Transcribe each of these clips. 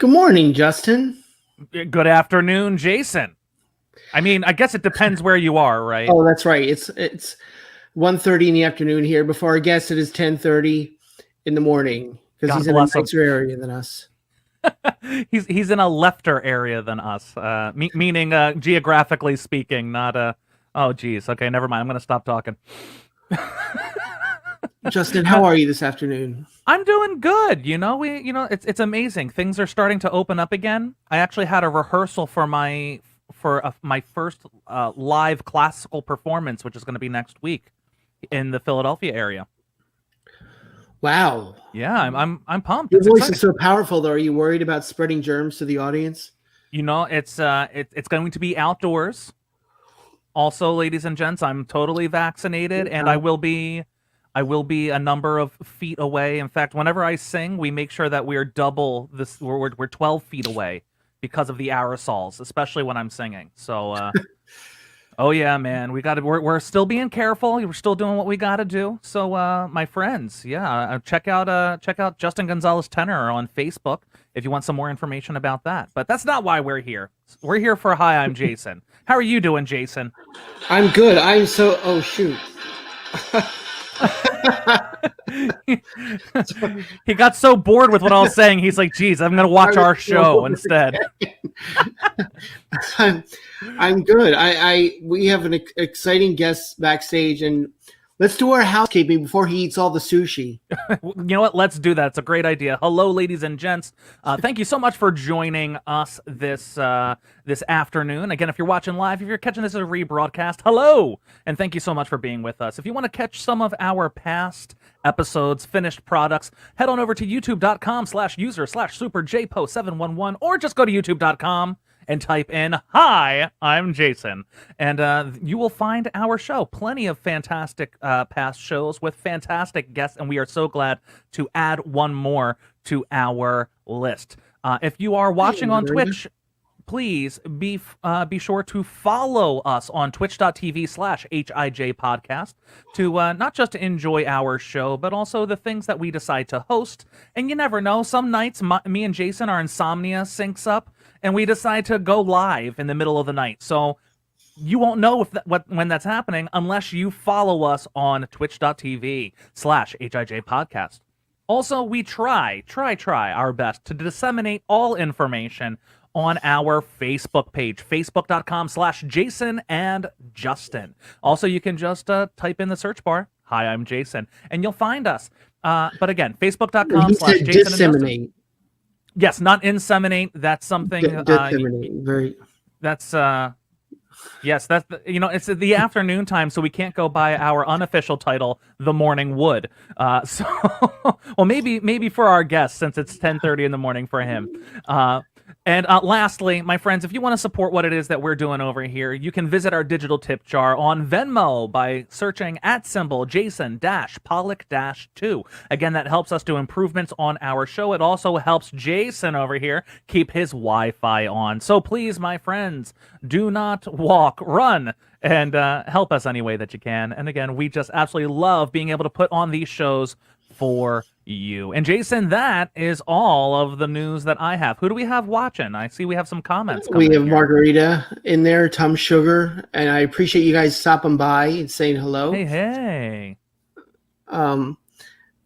Good morning, Justin. Good afternoon, Jason. I mean, I guess it depends where you are, right? Oh, that's right. It's 1:30 in the afternoon here. Before our guest, it is 10:30 in the morning because God he's in a bless him. nicer area than us. He's in a lefter area than us, meaning geographically speaking, not a. Oh, geez. Okay, never mind. I'm going to stop talking. Justin, how are you this afternoon? I'm doing good. It's amazing. Things are starting to open up again. I actually had a rehearsal for my first live classical performance, which is going to be next week in the Philadelphia area. Wow. Yeah, I'm pumped. Your It's voice exciting. is so powerful, though. Are you worried about spreading germs to the audience? It's going to be outdoors. Also, ladies and gents, I'm totally vaccinated, and I will be a number of feet away. In fact, whenever I sing, we make sure that we're double this. We're 12 feet away because of the aerosols, especially when I'm singing. So, oh yeah, man, we're still being careful. We're still doing what we got to do. So, my friends, check out Justin Gonzalez Tenor on Facebook if you want some more information about that. But that's not why we're here. We're here for Hi, I'm Jason. How are you doing, Jason? I'm good. Oh, shoot. He got so bored with what I was saying. He's like, "Geez, I'm gonna watch our show instead." I'm good. We have an exciting guest backstage, and let's do our housekeeping before he eats all the sushi. You know what? Let's do that. It's a great idea. Hello, ladies and gents. Thank you so much for joining us this afternoon. Again, if you're watching live, if you're catching this as a rebroadcast, hello, and thank you so much for being with us. If you want to catch some of our past episodes, finished products, head on over to youtube.com/user/superjpo711, or just go to youtube.com and type in "Hi, I'm Jason," and you will find our show. Plenty of fantastic past shows with fantastic guests, and we are so glad to add one more to our list. If you are watching on Twitch, please be sure to follow us on twitch.tv/HIJ podcast to not just enjoy our show, but also the things that we decide to host. And you never know, some nights me and Jason, our insomnia syncs up, and we decide to go live in the middle of the night. So you won't know when that's happening unless you follow us on twitch.tv/HIJ podcast. Also, we try our best to disseminate all information on our Facebook page, facebook.com/Jason and Justin. Also, you can just type in the search bar, "Hi, I'm Jason," and you'll find us. But again, facebook.com/Jason and Justin. Yes, not inseminate. That's something. Disseminate. That's yes, that's it's the afternoon time, so we can't go by our unofficial title, The Morning Wood. So, well, maybe for our guest, since it's 10:30 in the morning for him. And lastly, my friends, if you want to support what it is that we're doing over here, you can visit our digital tip jar on Venmo by searching @Jason-Pollock-2. Again, that helps us do improvements on our show. It also helps Jason over here keep his Wi-Fi on. So please, my friends, do not walk, run, and help us any way that you can. And again, we just absolutely love being able to put on these shows for you. And Jason, that is all of the news that I have. Who do we have watching? I see we have some comments coming. We have Margarita in there, Tom Sugar, and I appreciate you guys stopping by and saying hello. Hey. They're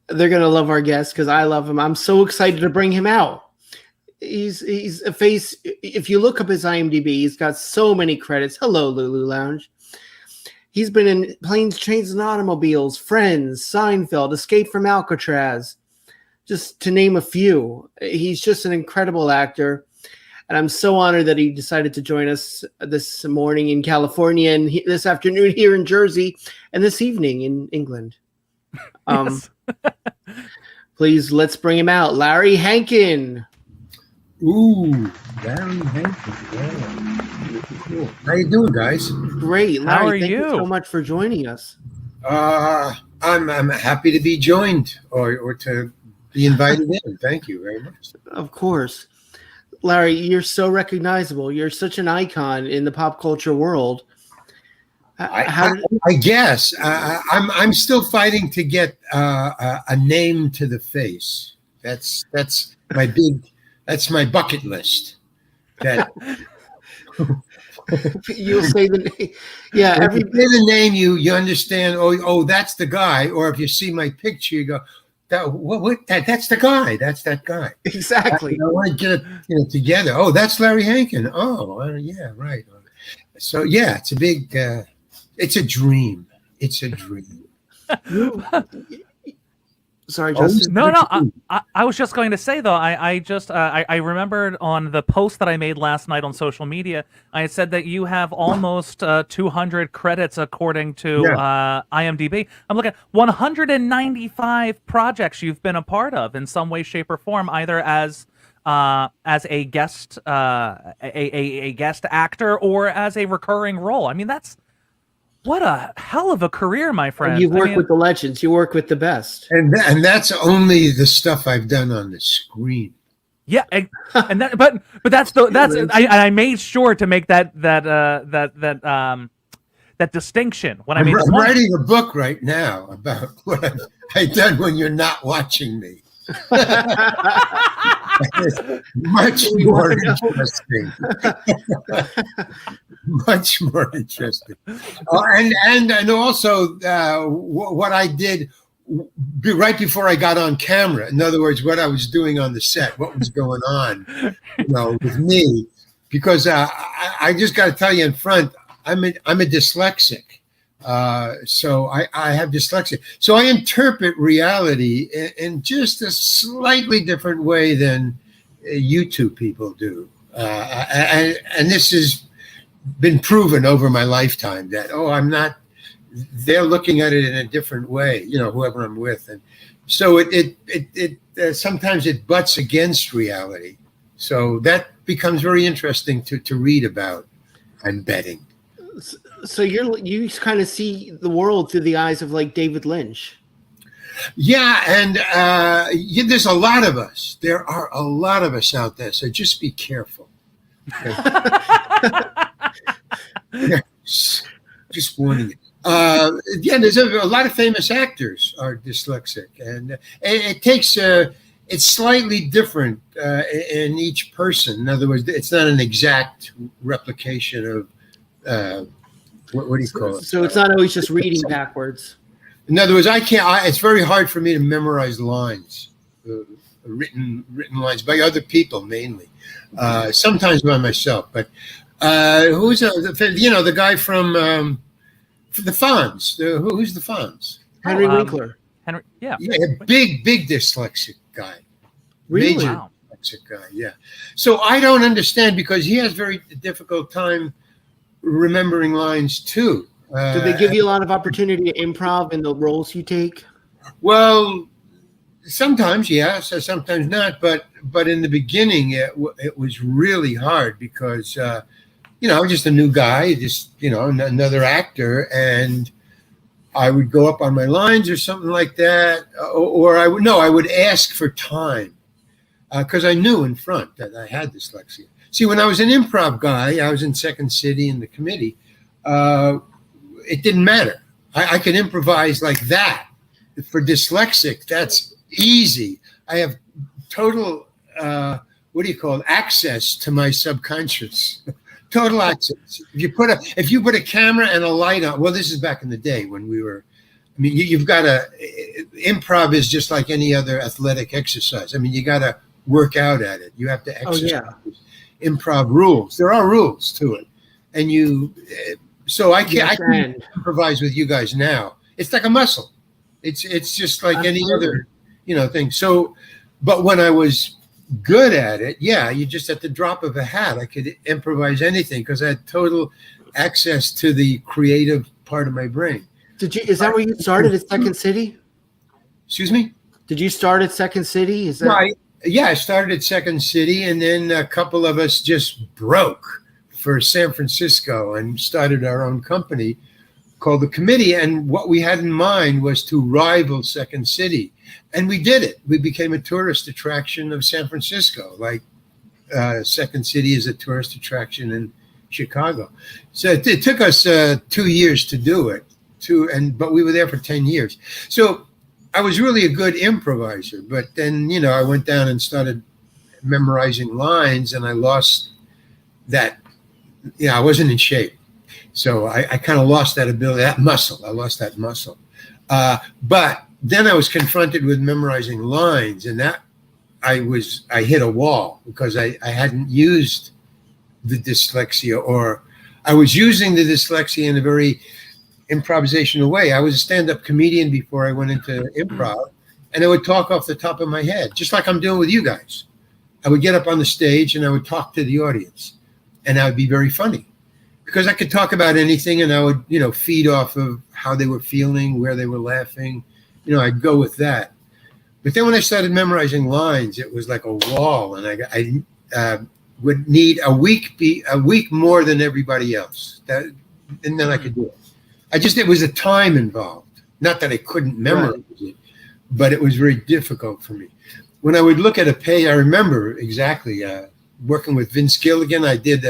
gonna love our guest because I love him. I'm so excited to bring him out. He's a face. If you look up his IMDb, he's got so many credits. Hello, Lulu Lounge. He's been in Planes, Trains, and Automobiles, Friends, Seinfeld, Escape from Alcatraz, just to name a few. He's just an incredible actor, and I'm so honored that he decided to join us this morning in California and this afternoon here in Jersey and this evening in England. Yes. Please, let's bring him out. Larry Hankin. Ooh, Larry Hankin. Yeah. Cool. How you doing, guys? Great. Larry, How are thank you so much for joining us. I'm happy to be joined or to be invited in. Thank you very much. Of course. Larry, you're so recognizable. You're such an icon in the pop culture world. I guess I'm still fighting to get a name to the face. That's my big That's my bucket list. That You'll say the name. Yeah, if you say the name, you understand. Oh, that's the guy. Or if you see my picture, you go, that's the guy. That's that guy. Exactly. I want to get it together. Oh, that's Larry Hankin. Oh, yeah, right. So yeah, it's a big. It's a dream. It's a dream. Sorry, Justin. No. I was just going to say though. I remembered on the post that I made last night on social media. I said that you have almost 200 credits according to IMDb. I'm looking at 195 projects you've been a part of in some way, shape, or form, either as a guest a guest actor or as a recurring role. I mean, what a hell of a career, my friend. You work with the legends. You work with the best. And that's only the stuff I've done on the screen. Yeah, and that, but I made sure to make that distinction when I made. I'm writing a book right now about what I've done when you're not watching me. Much more interesting. Much more interesting. And also what I did right before I got on camera. In other words, what I was doing on the set, what was going on, with me. Because I just got to tell you in front, I'm a dyslexic. So I have dyslexia. So I interpret reality in just a slightly different way than you two people do. And this has been proven over my lifetime that, I'm not, they're looking at it in a different way, whoever I'm with. And so it sometimes it butts against reality. So that becomes very interesting to read about, I'm betting. So you kind of see the world through the eyes of like David Lynch. Yeah, and there's a lot of us. There are a lot of us out there. So just be careful. Just warning you. There's a lot of famous actors are dyslexic, and it takes it's slightly different in each person. In other words, it's not an exact replication of. What do you call it? So it's not always just reading backwards. In other words, it's very hard for me to memorize lines, written lines by other people mainly, sometimes by myself. But who's the guy from the Fonz? Who's the Fonz? Henry Winkler. Henry, yeah, big dyslexic guy. Really? Major dyslexic guy. Yeah. So I don't understand because he has very difficult time remembering lines too. Do they give you a lot of opportunity to improv in the roles you take? Well, sometimes yes, sometimes not. But in the beginning, it was really hard because I'm just a new guy, another actor, and I would go up on my lines or something like that, or I would ask for time because I knew in front that I had dyslexia. See, when I was an improv guy, I was in Second City in the committee. It didn't matter. I could improvise like that. For dyslexic, that's easy. I have total, access to my subconscious. Total access. If you put a camera and a light on, well, this is back in the day when we were. I mean, you've got improv is just like any other athletic exercise. I mean, you got to work out at it. You have to exercise. Oh, yeah. Improv rules. There are rules to it, and I can improvise with you guys now. It's like a muscle. It's just like any other thing. So, but when I was good at it, you just at the drop of a hat, I could improvise anything because I had total access to the creative part of my brain. Is that where you started at Second City? Excuse me? Did you start at Second City? Is that right? Yeah, I started at Second City, and then a couple of us just broke for San Francisco and started our own company called The Committee. And what we had in mind was to rival Second City. And we did it. We became a tourist attraction of San Francisco, like Second City is a tourist attraction in Chicago. So it took us 2 years to do it, but we were there for 10 years. So I was really a good improviser, but then, I went down and started memorizing lines, and I lost that. I wasn't in shape. So I kind of lost that ability, that muscle. I lost that muscle. But then I was confronted with memorizing lines, and that I hit a wall because I hadn't used the dyslexia, or I was using the dyslexia in a very improvisational way. I was a stand-up comedian before I went into improv, and I would talk off the top of my head, just like I'm doing with you guys. I would get up on the stage and I would talk to the audience, and I would be very funny because I could talk about anything, and I would, feed off of how they were feeling, where they were laughing. I'd go with that. But then when I started memorizing lines, it was like a wall, and I would need a week more than everybody else. And then I could do it. It was a time involved. Not that I couldn't memorize it, but it was very difficult for me. When I would look at a page, I remember exactly working with Vince Gilligan. I did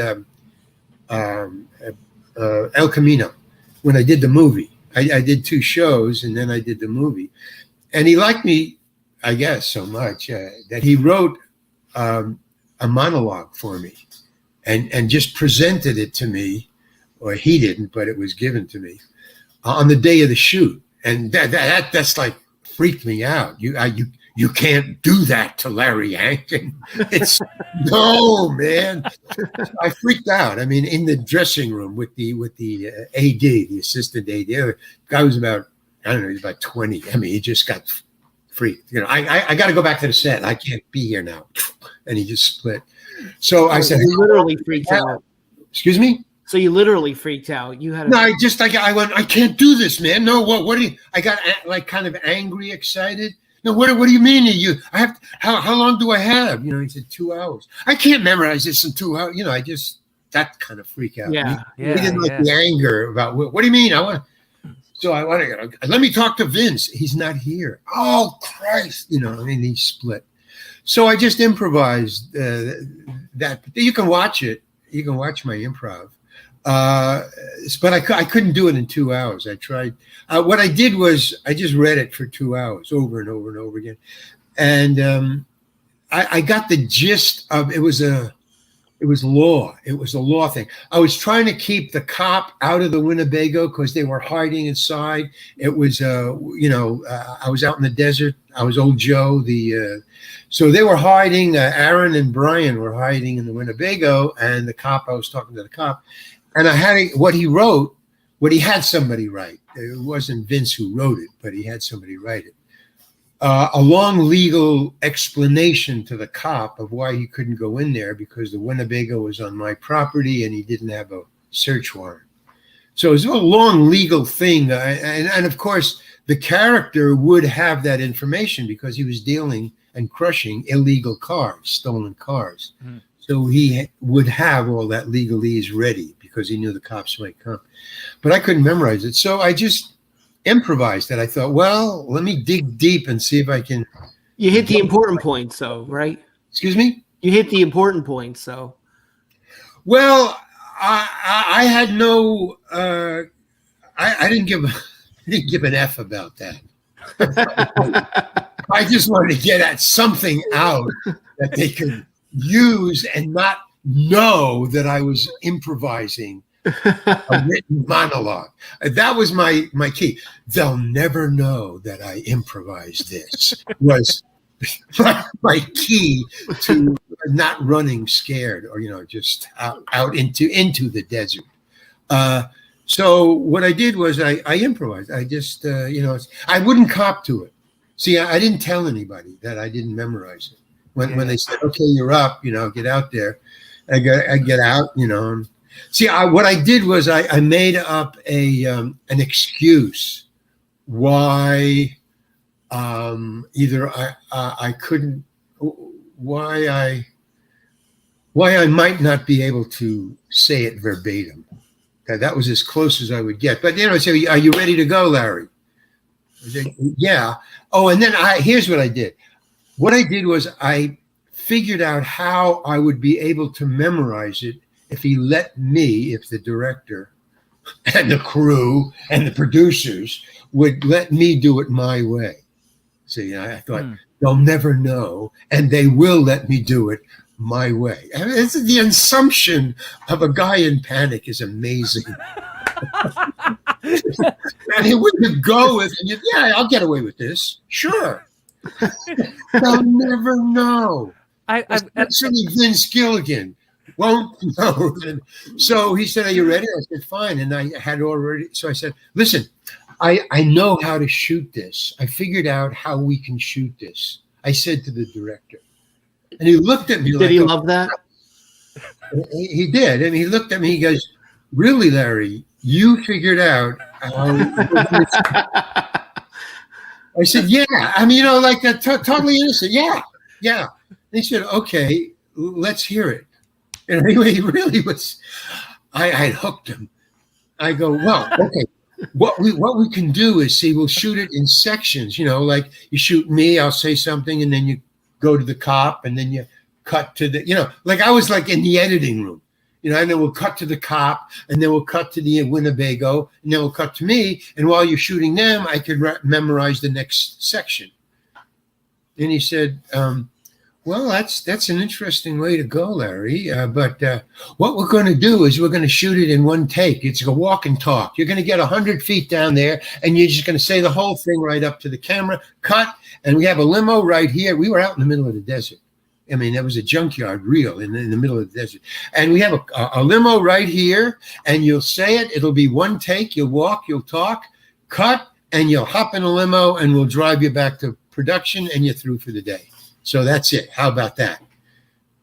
El Camino when I did the movie. I did 2 shows, and then I did the movie. And he liked me, I guess, so much that he wrote a monologue for me and just presented it to me, or he didn't, but it was given to me on the day of the shoot. And that's like freaked me out. You can't do that to Larry Hankin. It's no, man. I freaked out. I mean, in the dressing room with the AD, the assistant AD, the guy was about, I don't know, he was about 20. I mean, he just got freaked. I got to go back to the set. I can't be here now. And he just split. So I said, you literally freaked out. Excuse me? So you literally freaked out. You had no, I went, I can't do this, man. No, what do you, I got like kind of angry, excited. No, what do you mean? How long do I have? He said 2 hours. I can't memorize this in 2 hours. That kind of freak out. Yeah. He didn't like the anger about, what do you mean? I want to, let me talk to Vince. He's not here. Oh, Christ. He split. So I just improvised that. You can watch it. You can watch my improv. But I couldn't do it in 2 hours. I tried. What I did was I just read it for 2 hours over and over and over again. And I got the gist of it. It was law. It was a law thing. I was trying to keep the cop out of the Winnebago because they were hiding inside. It was, I was out in the desert. I was old Joe. So they were hiding. Aaron and Brian were hiding in the Winnebago, and I was talking to the cop. And I had what he had somebody write. It wasn't Vince who wrote it, but he had somebody write it. A long legal explanation to the cop of why he couldn't go in there because the Winnebago was on my property and he didn't have a search warrant. So it was a long legal thing. And of course, the character would have that information because he was dealing and crushing illegal cars, stolen cars. Mm-hmm. So he would have all that legalese ready because he knew the cops might come. But I couldn't memorize it. So I just improvised it. I thought, well, let me dig deep and see if I can. You hit the important points, though, right? Excuse me? You hit the important points, so. Well, I had no. I didn't give an F about that. I just wanted to get at something out that they could use and not know that I was improvising a written monologue. That was my key. They'll never know that I improvised this was my key to not running scared or, just out into the desert. So what I did was I improvised. I just, I wouldn't cop to it. See, I didn't tell anybody that I didn't memorize it. When they said, okay, you're up, get out there. I get out, and see, what I did was I made up an excuse why either I couldn't, why I might not be able to say it verbatim. That was as close as I would get. But I say, are you ready to go, Larry? I said, yeah. Oh, and then here's what I did. What I did was I figured out how I would be able to memorize it if the director and the crew and the producers would let me do it my way. See, I thought they'll never know, and they will let me do it my way. And it's the assumption of a guy in panic is amazing. And he wouldn't go with, yeah, I'll get away with this. Sure. They'll never know. Especially Vince Gilligan won't know. So he said, are you ready? I said, fine. And I had already, so I said, listen, I know how to shoot this. I figured out how we can shoot this. I said to the director. And he looked at me Did he love that? He did. And he looked at me, he goes, really, Larry, you figured out how I said, yeah. I mean, like totally innocent. Yeah. And he said, okay, let's hear it. And anyway, he really was, I hooked him. I go, well, okay. What we can do is we'll shoot it in sections, like you shoot me, I'll say something, and then you go to the cop, and then you cut to the, like I was like in the editing room, and then we'll cut to the cop, and then we'll cut to the Winnebago, and then we'll cut to me, and while you're shooting them, I could memorize the next section. And he said, well, that's an interesting way to go, Larry. But what we're going to do is we're going to shoot it in one take. It's a walk and talk. You're going to get 100 feet down there, and you're just going to say the whole thing right up to the camera. Cut, and we have a limo right here. We were out in the middle of the desert. I mean, that was a junkyard reel in the middle of the desert. And we have a limo right here, and you'll say it. It'll be one take. You'll walk, you'll talk, cut, and you'll hop in a limo, and we'll drive you back to production, and you're through for the day. So that's it. How about that?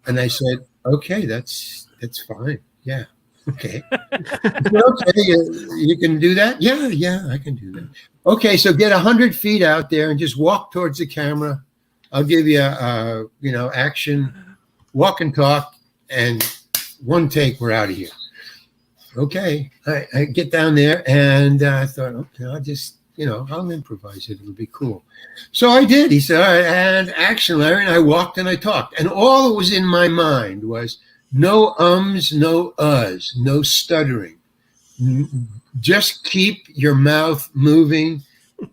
And I said, okay, that's fine. Yeah. Okay. Okay, you can do that? Yeah, I can do that. Okay, so get 100 feet out there and just walk towards the camera. I'll give you, action, walk and talk, and one take, we're out of here. Okay. I get down there, and I thought, okay, I'll just, I'll improvise it. It'll be cool. So I did. He said, all right, and action, Larry. And I walked and I talked. And all that was in my mind was no ums, no uhs, no stuttering. Just keep your mouth moving.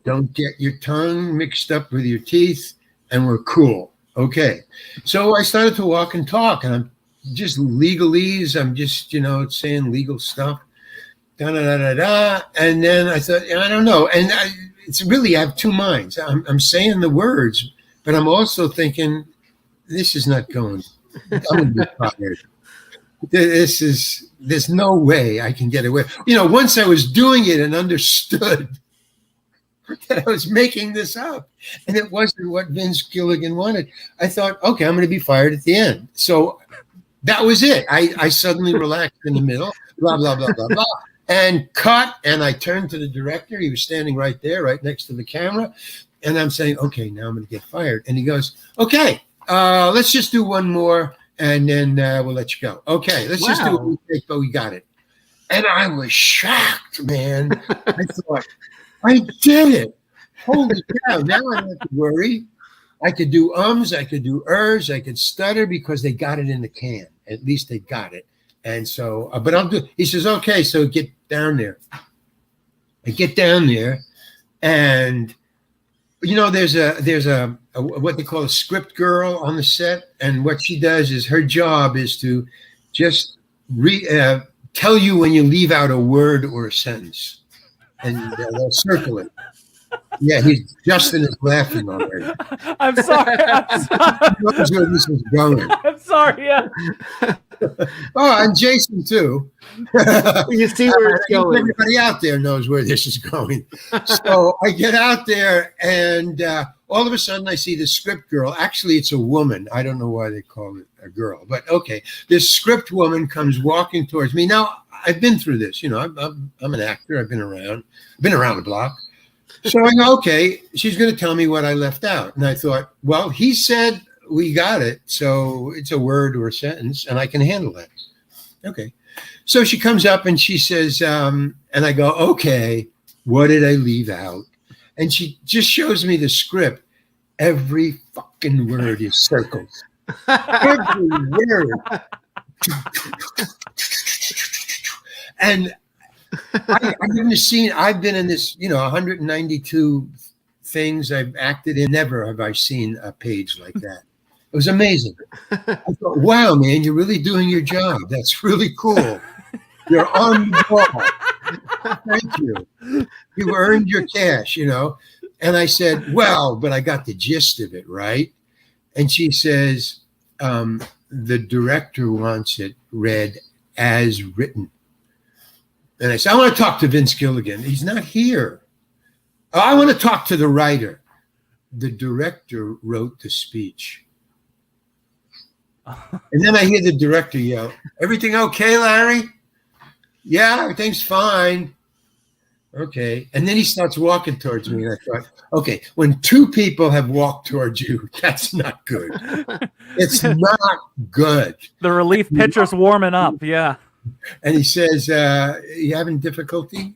Don't get your tongue mixed up with your teeth. And we're cool. Okay. So I started to walk and talk. And I'm just legalese. I'm just, saying legal stuff. Da-da-da-da-da. And then I thought, I don't know. And it's really, I have two minds. I'm saying the words, but I'm also thinking, this is not going. I'm going to be fired. There's no way I can get away. Once I was doing it and understood that I was making this up and it wasn't what Vince Gilligan wanted, I thought, okay, I'm going to be fired at the end. So that was it. I suddenly relaxed in the middle, blah, blah, blah, blah, blah. And cut, and I turned to the director. He was standing right there, right next to the camera. And I'm saying, okay, now I'm going to get fired. And he goes, okay, let's just do one more, and then we'll let you go. Okay, let's just do one take, but we got it. And I was shocked, man. I thought, I did it. Holy cow, now I don't have to worry. I could do ums, I could do ers, I could stutter because they got it in the can. At least they got it. And so, but I'll do, he says, okay, so get down there. I get down there, and, there's a what they call a script girl on the set. And what she does is her job is to just tell you when you leave out a word or a sentence, and they'll circle it. Yeah, Justin is laughing already. I'm sorry. He knows where this is going. I'm sorry. Yeah. Oh, and Jason too. You see where it's going. Everybody out there knows where this is going. So I get out there, and all of a sudden I see this script girl. Actually, it's a woman. I don't know why they call it a girl, but okay. This script woman comes walking towards me. Now, I've been through this. I'm an actor. I've been around the block. So I go, okay, she's going to tell me what I left out. And I thought, well, he said we got it. So it's a word or a sentence, and I can handle that. Okay. So she comes up and she says, and I go, okay, what did I leave out? And she just shows me the script. Every fucking word is circled. Every word. And I've been in this, 192 things I've acted in. Never have I seen a page like that. It was amazing. I thought, wow, man, you're really doing your job. That's really cool. You're on the ball. Thank you. You earned your cash, you know. And I said, well, but I got the gist of it, right? And she says, the director wants it read as written. And I said, I want to talk to Vince Gilligan. He's not here. Oh, I want to talk to the writer. The director wrote the speech. And then I hear the director yell, everything okay, Larry? Yeah, everything's fine. Okay. And then he starts walking towards me. And I thought, okay, when two people have walked towards you, that's not good. It's not good. The relief pitcher's warming up. Yeah. And he says, you having difficulty?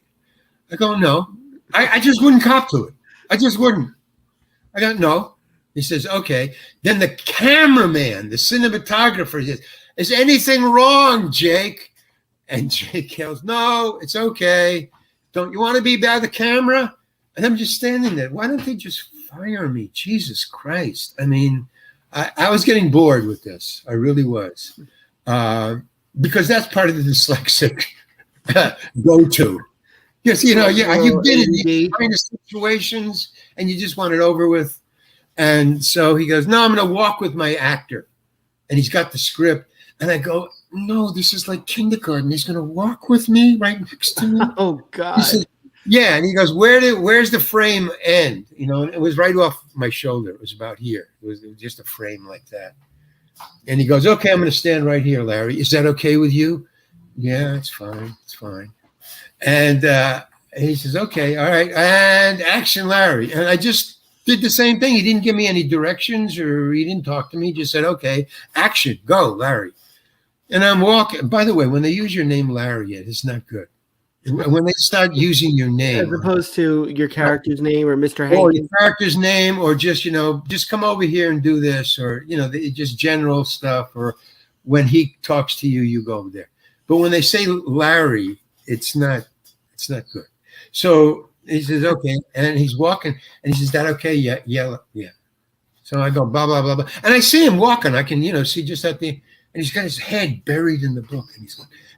I go, no. I just wouldn't cop to it. I just wouldn't. I go, no. He says, okay. Then the cameraman, the cinematographer says, is anything wrong, Jake? And Jake yells, no, it's okay. Don't you want to be by the camera? And I'm just standing there. Why don't they just fire me? Jesus Christ. I mean, I was getting bored with this. I really was. Because that's part of the dyslexic go-to. Yes, you know, you've been in these kind of situations and you just want it over with. And so he goes, no, I'm going to walk with my actor. And he's got the script. And I go, no, this is like kindergarten. He's going to walk with me right next to me. Oh, God. He says, yeah. And he goes, where's the frame end? You know, and it was right off my shoulder. It was about here. It was just a frame like that. And he goes, okay, I'm going to stand right here, Larry. Is that okay with you? Yeah, it's fine. It's fine. And he says, okay, all right. And action, Larry. And I just did the same thing. He didn't give me any directions or he didn't talk to me. He just said, okay, action, go, Larry. And I'm walking. By the way, when they use your name, Larry, it's not good. When they start using your name. As opposed to your character's name or Mr. Hankin. Or your character's name or just, you know, just come over here and do this or, you know, just general stuff. Or when he talks to you, you go over there. But when they say Larry, it's not good. So he says, okay. And he's walking and he says, that okay? Yeah. Yeah. So I go, blah, blah, blah, blah. And I see him walking. I can, you know, see just at the, and he's got his head buried in the book.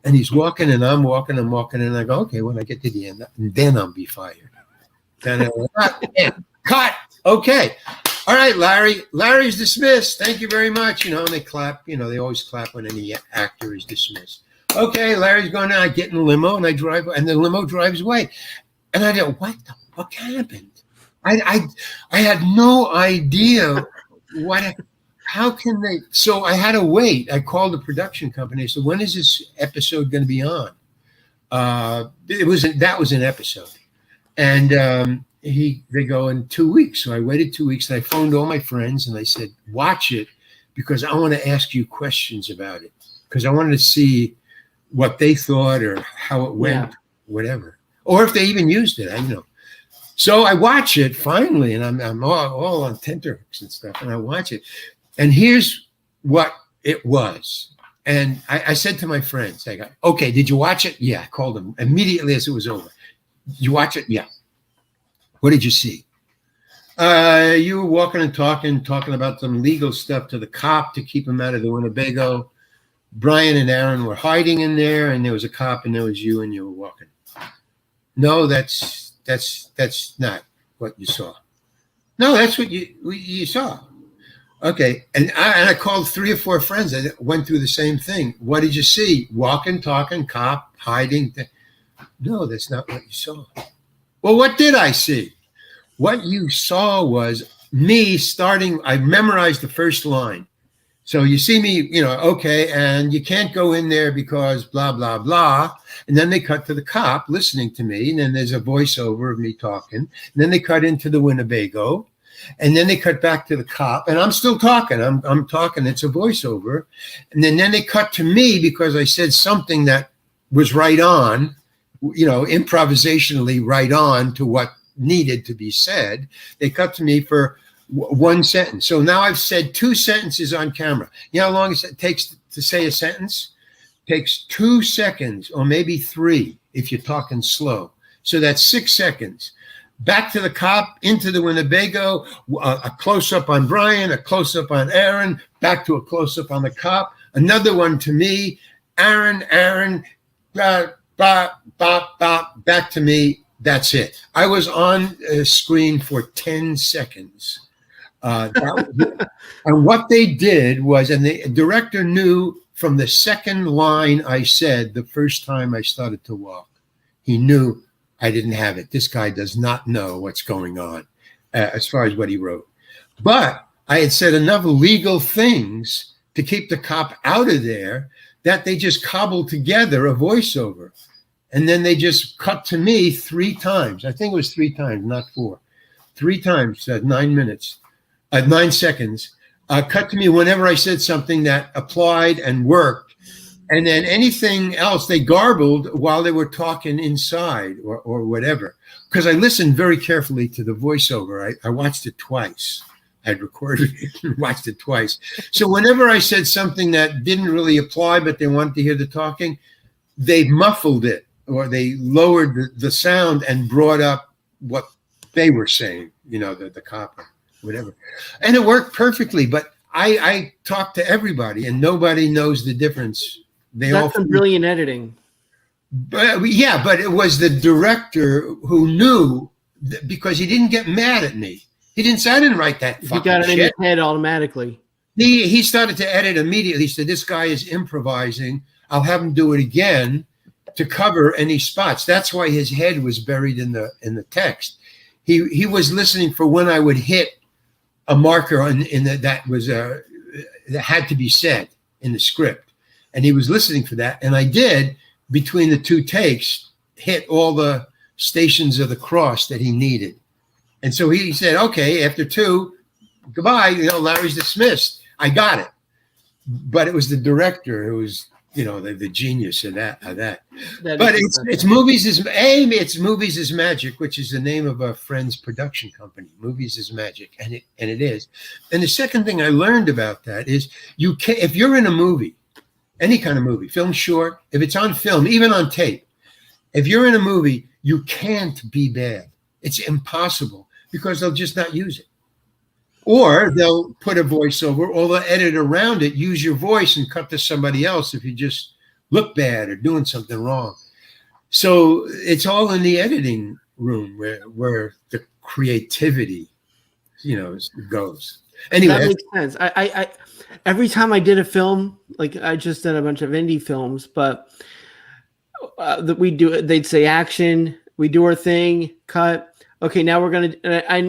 And he's walking and I'm walking. And I go, okay, when I get to the end, then I'll be fired. Then I go, cut. Okay. All right, Larry. Larry's dismissed. Thank you very much. You know, and they clap. You know, they always clap when any actor is dismissed. Okay, Larry's going out. I get in the limo and I drive, and the limo drives away. And I go, what the fuck happened? I had no idea how can they? So I had to wait. I called the production company. I said, when is this episode going to be on? That was an episode. And they go in 2 weeks. So I waited 2 weeks and I phoned all my friends and I said, watch it because I want to ask you questions about it. Because I wanted to see what they thought or how it went, whatever. Or if they even used it, I don't know. So I watch it finally, and I'm all on tenterhooks and stuff, and I watch it. And here's what it was. And I said to my friends, I go, okay, did you watch it? Yeah, I called them immediately as it was over. You watch it? Yeah. What did you see? You were walking and talking about some legal stuff to the cop to keep him out of the Winnebago. Brian and Aaron were hiding in there, and there was a cop, and there was you, and you were walking. No, that's not what you saw. No, that's what you saw. Okay, and I called 3 or 4 friends that went through the same thing. What did you see? Walking, talking, cop, hiding. No, that's not what you saw. Well, what did I see? What you saw was me starting. I memorized the first line. So you see me, you know, okay, and you can't go in there because blah, blah, blah. And then they cut to the cop listening to me. And then there's a voiceover of me talking. And then they cut into the Winnebago. And then they cut back to the cop. And I'm still talking. I'm talking. It's a voiceover. And then they cut to me because I said something that was right on, you know, improvisationally right on to what needed to be said. They cut to me for one sentence. So now I've said 2 sentences on camera. You know how long it takes to say a sentence? It takes 2 seconds or maybe 3 if you're talking slow. So that's 6 seconds. back to the cop, into the Winnebago, a close-up on Brian, a close-up on Aaron, back to a close-up on the cop, another one to me, Aaron, bop, bop, bop, back to me. That's it. I was on screen for 10 seconds. And what they did was, and the director knew from the second line I said the first time I started to walk, he knew I didn't have it. This guy does not know what's going on as far as what he wrote. But I had said enough legal things to keep the cop out of there that they just cobbled together a voiceover. And then they just cut to me 3 times. I think it was 3 times, not 4. 3 times, 9 minutes, 9 seconds. Cut to me whenever I said something that applied and worked. And then anything else they garbled while they were talking inside or whatever. Because I listened very carefully to the voiceover. I watched it twice. I'd recorded it and watched it twice. So whenever I said something that didn't really apply, but they wanted to hear the talking, they muffled it or they lowered the sound and brought up what they were saying, you know, the cop or whatever. And it worked perfectly. But I talked to everybody and nobody knows the difference. That's some brilliant editing. But yeah, but it was the director who knew because he didn't get mad at me. He didn't say I didn't write that. You got it in your head automatically. He started to edit immediately. He said, "This guy is improvising. I'll have him do it again to cover any spots." That's why his head was buried in the text. He was listening for when I would hit a marker that had to be said in the script, and he was listening for that. And I did between the 2 takes hit all the stations of the cross that he needed. And so he said, "Okay, after 2, goodbye. You know, Larry's dismissed." I got it, but it was the director who was, you know, the genius of that. But it's Movies is Magic, which is the name of a friend's production company. Movies is Magic, and it is. And the second thing I learned about that is you can, if you're in a movie, any kind of movie, film, short, if it's on film, even on tape, if you're in a movie, you can't be bad. It's impossible because they'll just not use it. Or they'll put a voiceover or they'll edit around it, use your voice and cut to somebody else if you just look bad or doing something wrong. So it's all in the editing room where the creativity, you know, goes. Anyway. That makes sense. I every time I did a film, like I just did a bunch of indie films, but that we do, they'd say action, we do our thing, cut. Okay, now we're gonna.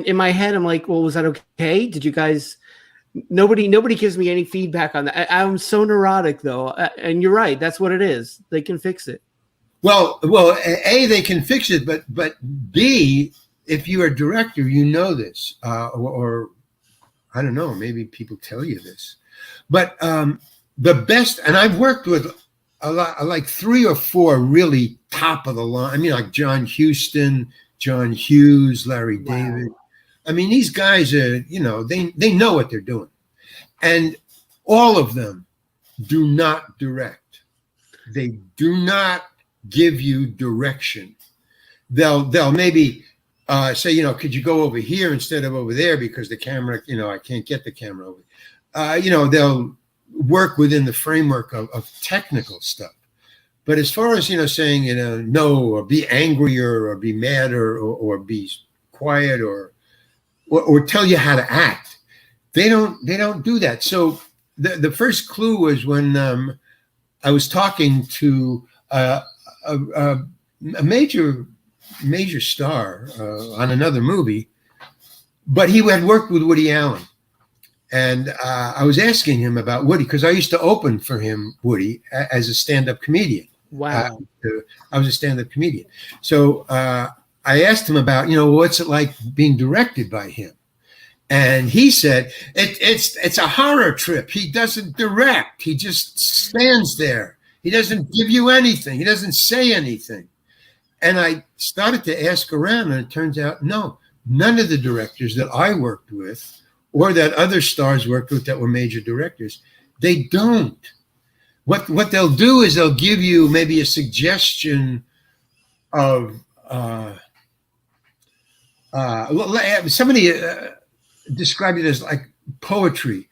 In my head, I'm like, well, was that okay? Did you guys? Nobody gives me any feedback on that. I'm so neurotic, though, and you're right. That's what it is. They can fix it. Well, A, they can fix it, but B, if you're a director, you know this, or I don't know, maybe people tell you this, but the best, and I've worked with a lot, like 3 or 4 really top of the line. I mean, like John Huston, John Hughes, Larry David. I mean, these guys are, you know, they know what they're doing. And all of them do not direct. They do not give you direction. They'll maybe say, you know, could you go over here instead of over there because the camera, you know, I can't get the camera over. You know, they'll work within the framework of technical stuff. But as far as, you know, saying, you know, no, or be angrier or be mad or be quiet or tell you how to act, they don't do that. So the first clue was when I was talking to a major star on another movie, but he had worked with Woody Allen. And I was asking him about Woody because I used to open for him, Woody, as a stand-up comedian. Wow. I was a stand-up comedian. So I asked him about, you know, what's it like being directed by him? And he said, it's a horror trip. He doesn't direct. He just stands there. He doesn't give you anything. He doesn't say anything. And I started to ask around, and it turns out, no, none of the directors that I worked with or that other stars worked with that were major directors, they don't. What they'll do is they'll give you maybe a suggestion of Somebody described it as like poetry.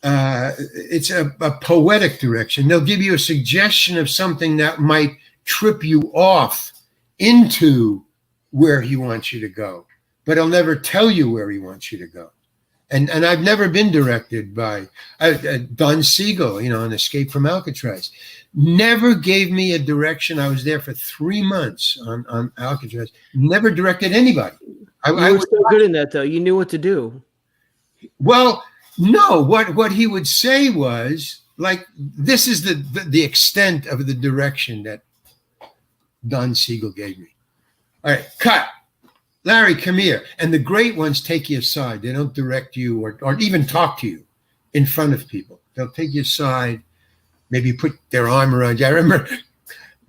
It's a poetic direction. They'll give you a suggestion of something that might trip you off into where he wants you to go, but he'll never tell you where he wants you to go. And I've never been directed by Don Siegel, in Escape from Alcatraz. Never gave me a direction. I was there for 3 months on Alcatraz. Never directed anybody. You were so good in that, though. You knew what to do. Well, no. What he would say was, like, this is the extent of the direction that Don Siegel gave me. All right, cut. Larry, come here. And the great ones take you aside. They don't direct you or even talk to you in front of people. They'll take you aside, maybe put their arm around you. I remember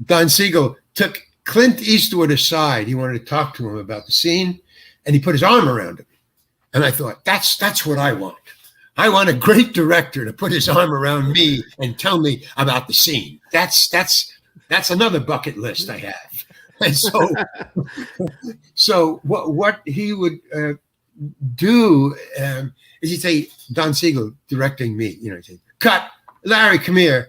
Don Siegel took Clint Eastwood aside. He wanted to talk to him about the scene, and he put his arm around him. And I thought, that's what I want. I want a great director to put his arm around me and tell me about the scene. That's another bucket list I have. And so what he would do is he'd say, Don Siegel directing me, he'd say, cut, Larry, come here.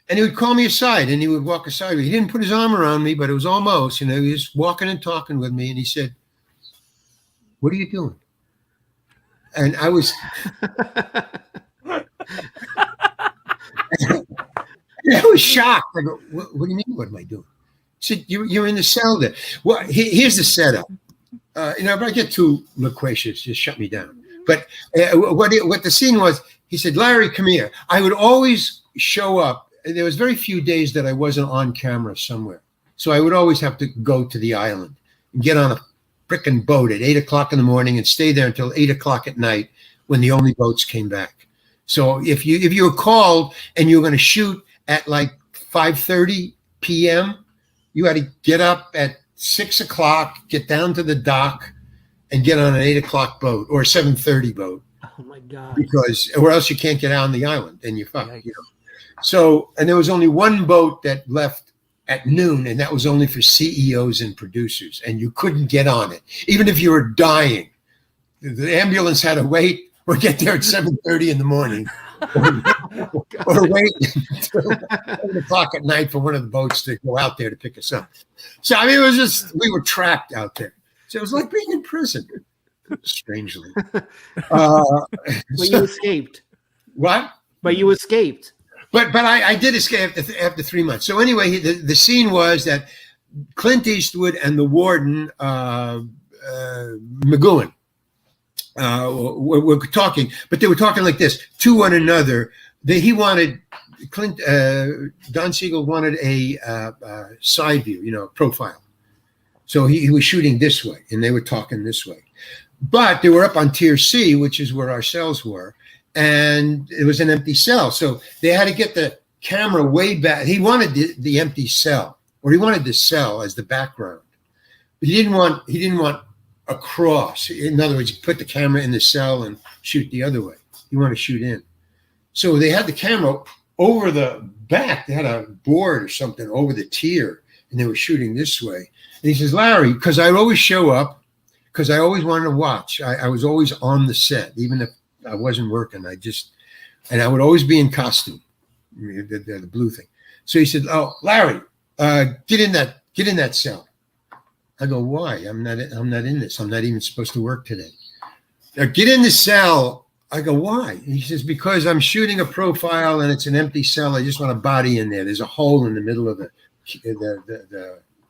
And he would call me aside and he would walk aside. He didn't put his arm around me, but it was almost, he was walking and talking with me. And he said, what are you doing? And I was, I was shocked. I go, what do you mean? What am I doing? He said, you're in the cell there. Well, here's the setup. If I get too loquacious, just shut me down. But what the scene was, he said, Larry, come here. I would always show up. There was very few days that I wasn't on camera somewhere. So I would always have to go to the island and get on a frickin' boat at 8 o'clock in the morning and stay there until 8 o'clock at night when the only boats came back. So if you were called and you were going to shoot at like 5:30 p.m., you had to get up at 6 o'clock, get down to the dock, and get on an 8 o'clock boat or a 7:30 boat. Oh my God! Or else you can't get out on the island, and you're fucked. So, and there was only one boat that left at noon, and that was only for CEOs and producers, and you couldn't get on it, even if you were dying. The ambulance had to wait or get there at 7:30 in the morning. Or wait until 7 o'clock at night for one of the boats to go out there to pick us up. So, I mean, it was just, we were trapped out there. So it was like being in prison, strangely. But you escaped. What? But you escaped. But I did escape after 3 months. So anyway, the scene was that Clint Eastwood and the warden, McGowan, were talking, but they were talking like this to one another. Don Siegel wanted a side view, profile. So he was shooting this way, and they were talking this way. But they were up on Tier C, which is where our cells were, and it was an empty cell. So they had to get the camera way back. He wanted the empty cell, or he wanted the cell as the background. But he didn't want across. In other words, you put the camera in the cell and shoot the other way. You want to shoot in. So they had the camera over the back. They had a board or something over the tier, and they were shooting this way. And he says, Larry, because I always show up, because I always wanted to watch. I was always on the set, even if I wasn't working. And I would always be in costume, the blue thing. So he said, oh, Larry, get in that cell. I go, why? I'm not in this. I'm not even supposed to work today. Get in the cell. I go, why? He says, because I'm shooting a profile and it's an empty cell. I just want a body in there. There's a hole in the middle of the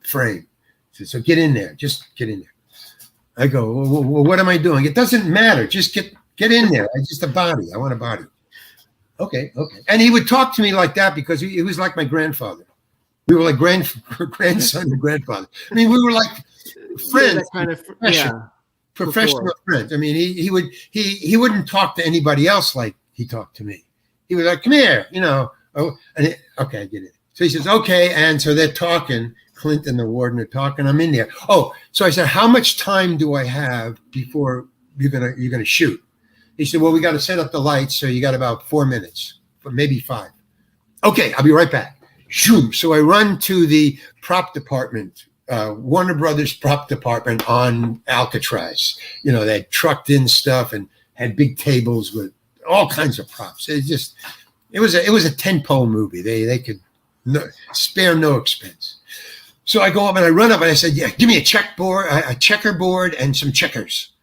frame. He says, so get in there. Just get in there. I go, well, what am I doing? It doesn't matter. Just get in there. I just a body. I want a body. Okay. And he would talk to me like that because he was like my grandfather. We were like grandson and grandfather. I mean, we were like friends, professional friends. I mean, he wouldn't talk to anybody else like he talked to me. He was like, come here, okay, I get it. So he says, okay. And so they're talking, Clint and the warden are talking. I'm in there. Oh, so I said, how much time do I have before you're gonna shoot? He said, well, we got to set up the lights. So you got about 4 minutes, but maybe 5. Okay, I'll be right back. Shoo. So I run to the prop department Warner Brothers prop department on Alcatraz. You know, they had trucked in stuff and had big tables with all kinds of props. It was a 10-pole movie. They could spare no expense. So I go up and I run up and I said, yeah, give me a checkerboard and some checkers.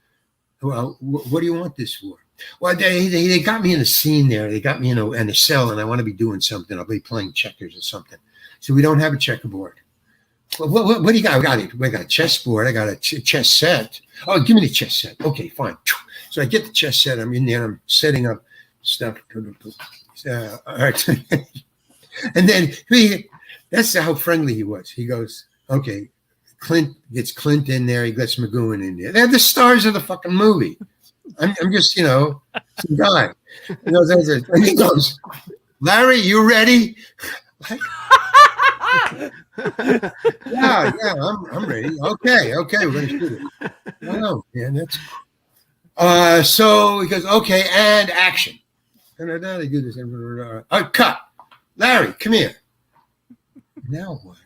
Well, what do you want this for? Well, they got me in a scene there. They got me in a cell, and I want to be doing something. I'll be playing checkers or something. So we don't have a checkerboard. Well, what do you got? I got a chessboard. I got a chess set. Oh, give me the chess set. Okay, fine. So I get the chess set. I'm in there. I'm setting up stuff. All right. And then that's how friendly he was. He goes, okay, Clint gets Clint in there. He gets McGowan in there. They're the stars of the fucking movie. I'm just, some guy. And he goes, Larry, you ready? yeah, I'm ready. Okay, we're gonna shoot it. Oh, man, that's so he goes, okay, and action. And now they do this. Cut. Larry, come here. Now what?